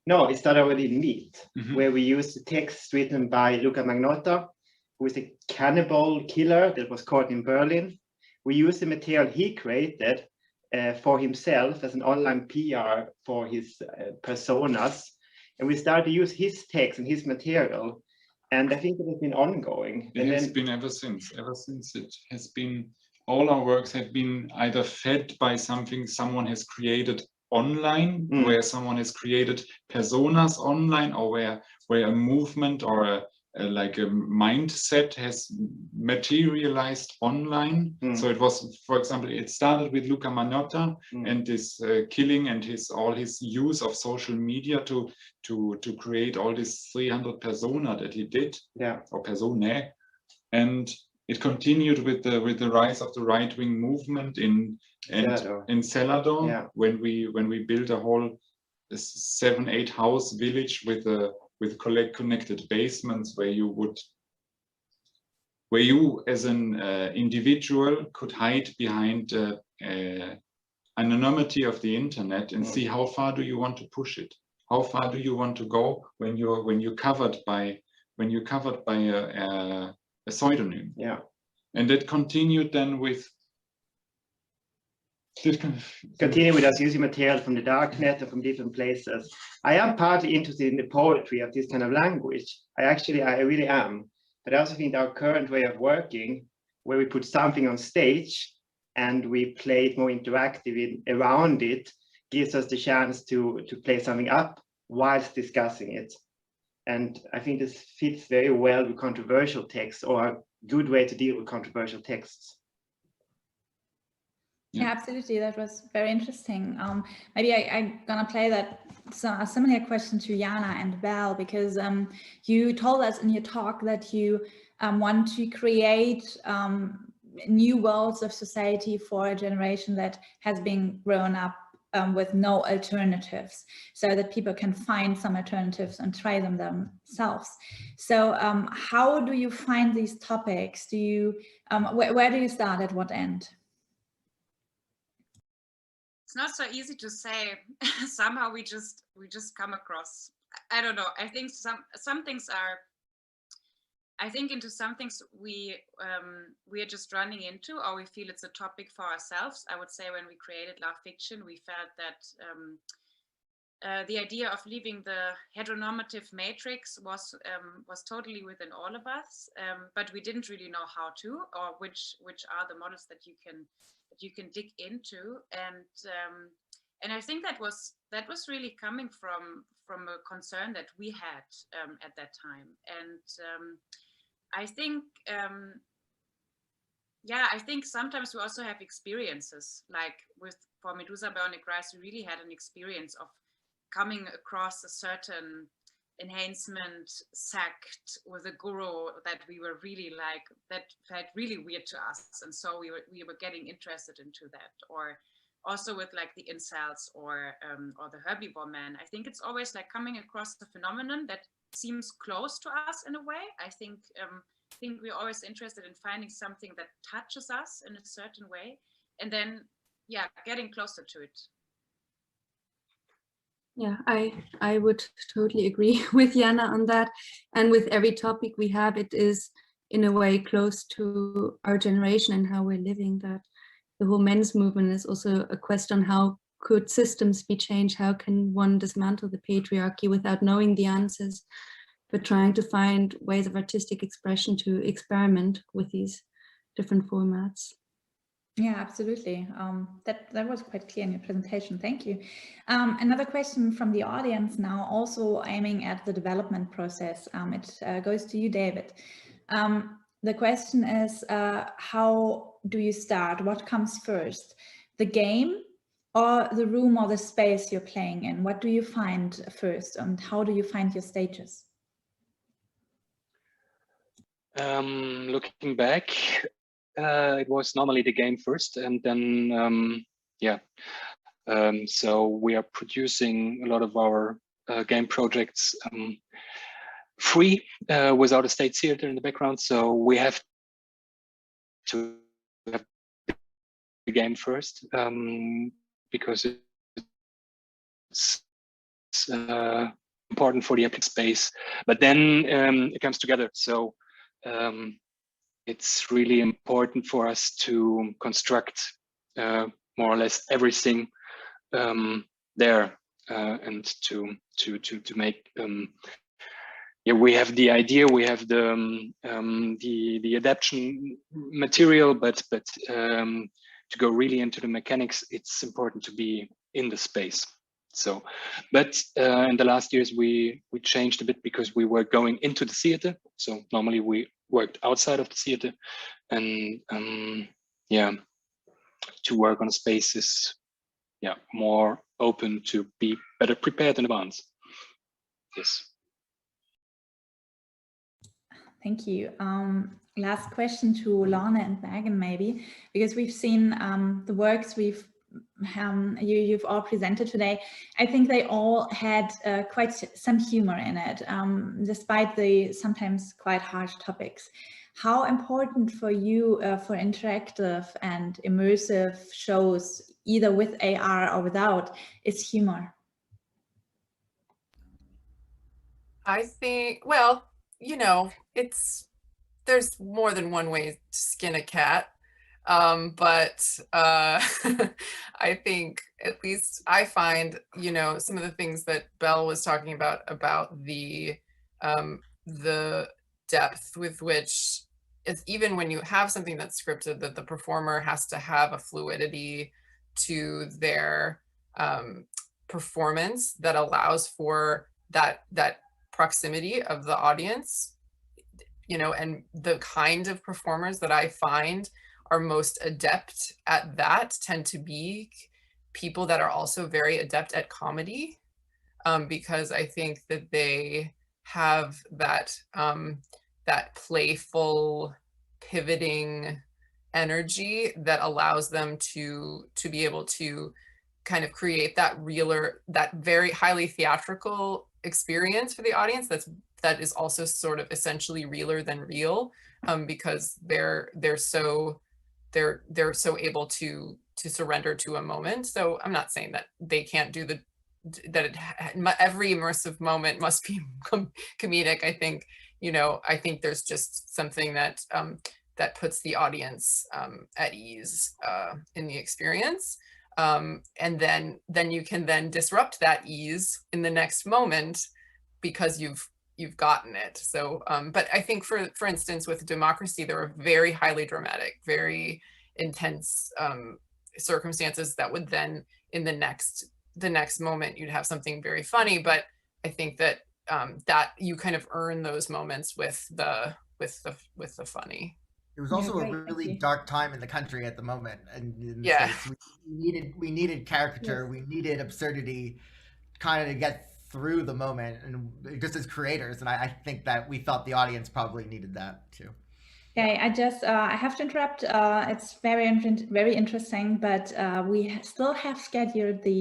No, it started already in Meat, where we used the text written by Luca Magnotta, who is a cannibal killer that was caught in Berlin. We used the material he created for himself as an online PR for his personas. And we started to use his text and his material. And I think it has been ongoing. It has been ever since. Ever since it has been, all our works have been either fed by something someone has created online, where someone has created personas online, or where a movement or like a mindset has materialized online. So it was, for example, it started with Luca Magnotta and this killing and all his use of social media to create all this 300 persona that he did, or personae, and it continued with the rise of the right-wing movement in Celador, when we built a whole 7-8 house village with connected basements, where you as an individual could hide behind anonymity of the internet and see how far do you want to push it, how far do you want to go when you're covered by a pseudonym. And that continued then with continue with us using material from the darknet and from different places. I am partly interested in the poetry of this kind of language. I really am. But I also think our current way of working, where we put something on stage and we play it more interactive around it, gives us the chance to play something up whilst discussing it. And I think this fits very well with controversial texts, or a good way to deal with controversial texts. Yeah, absolutely. That was very interesting. Maybe I'm gonna play a similar question to Yana and Belle, because you told us in your talk that you want to create new worlds of society for a generation that has been grown up with no alternatives, so that people can find some alternatives and try them themselves. So how do you find these topics? Do you where do you start, at what end? It's not so easy to say. Somehow we just come across, I don't know, I think some things are, I think into some things we are just running into, or we feel it's a topic for ourselves. I would say when we created Love Fiction, we felt that the idea of leaving the heteronormative matrix was totally within all of us, but we didn't really know how to, or which are the models that you can dig into, and I think that was really coming from a concern that we had at that time. And I think I think sometimes we also have experiences, like for Medusa Bionic Rise, we really had an experience of coming across a certain enhancement sect with a guru that we were really like, that felt really weird to us. And so we were getting interested into that. Or also with like the incels or the herbivore man. I think it's always like coming across the phenomenon that seems close to us in a way. I think we're always interested in finding something that touches us in a certain way, and then getting closer to it. Yeah, I would totally agree with Yana on that. And with every topic we have, it is in a way close to our generation and how we're living. That the whole men's movement is also a question: how could systems be changed? How can one dismantle the patriarchy without knowing the answers, but trying to find ways of artistic expression to experiment with these different formats? Yeah, absolutely. That was quite clear in your presentation. Thank you. Another question from the audience now, also aiming at the development process. It goes to you, David. The question is, how do you start? What comes first? The game or the room or the space you're playing in? What do you find first, and how do you find your stages? Looking back, it was normally the game first, and then so we are producing a lot of our game projects free without a state theater in the background. So we have to have the game first because it's important for the epic space. But then it comes together. So it's really important for us to construct more or less everything there and to make we have the idea, we have the adaptation material, but to go really into the mechanics, it's important to be in the space. So, but in the last years we changed a bit because we were going into the theater. So normally we worked outside of the theater, and to work on spaces more open to be better prepared in advance. Yes. Thank you. Last question to Lorne and Megan, maybe, because we've seen the works you've all presented today. I think they all had quite some humor in it, despite the sometimes quite harsh topics. How important for you for interactive and immersive shows, either with AR or without, is humor? I think, well, you know, there's more than one way to skin a cat. But I think, at least I find, you know, some of the things that Belle was talking about the depth with which it's, even when you have something that's scripted, that the performer has to have a fluidity to their performance that allows for that proximity of the audience, you know. And the kind of performers that I find are most adept at that tend to be people that are also very adept at comedy, because I think that they have that that playful pivoting energy that allows them to be able to kind of create that that very highly theatrical experience for the audience that is also sort of essentially realer than real, because they're so able to surrender to a moment. So I'm not saying that they can't do every immersive moment must be comedic. I think, you know, I think there's just something that puts the audience at ease in the experience. And then you can then disrupt that ease in the next moment because you've gotten it. So, but I think for instance, with Democracy, there were very highly dramatic, very intense circumstances that would then in the next moment, you'd have something very funny. But I think that that you kind of earn those moments with the funny. It was also a really dark time in the country at the moment, and we needed caricature, we needed absurdity, kind of to get through the moment, and just as creators. And I think that we thought the audience probably needed that too. Okay, I have to interrupt. It's very interesting, but we still have scheduled the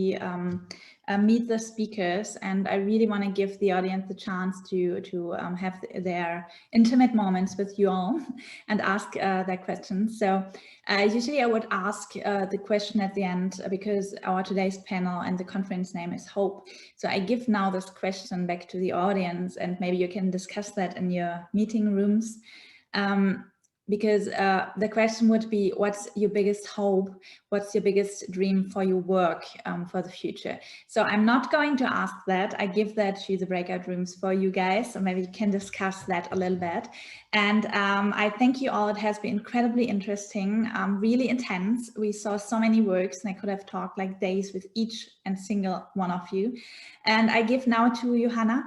meet the speakers, and I really want to give the audience the chance to have their intimate moments with you all and ask their questions. So usually I would ask the question at the end, because our today's panel and the conference name is Hope. So I give now this question back to the audience, and maybe you can discuss that in your meeting rooms. Because the question would be, what's your biggest hope? What's your biggest dream for your work for the future? So I'm not going to ask that. I give that to the breakout rooms for you guys, so maybe you can discuss that a little bit. And I thank you all. It has been incredibly interesting, really intense. We saw so many works, and I could have talked like days with each and single one of you. And I give now to Johanna.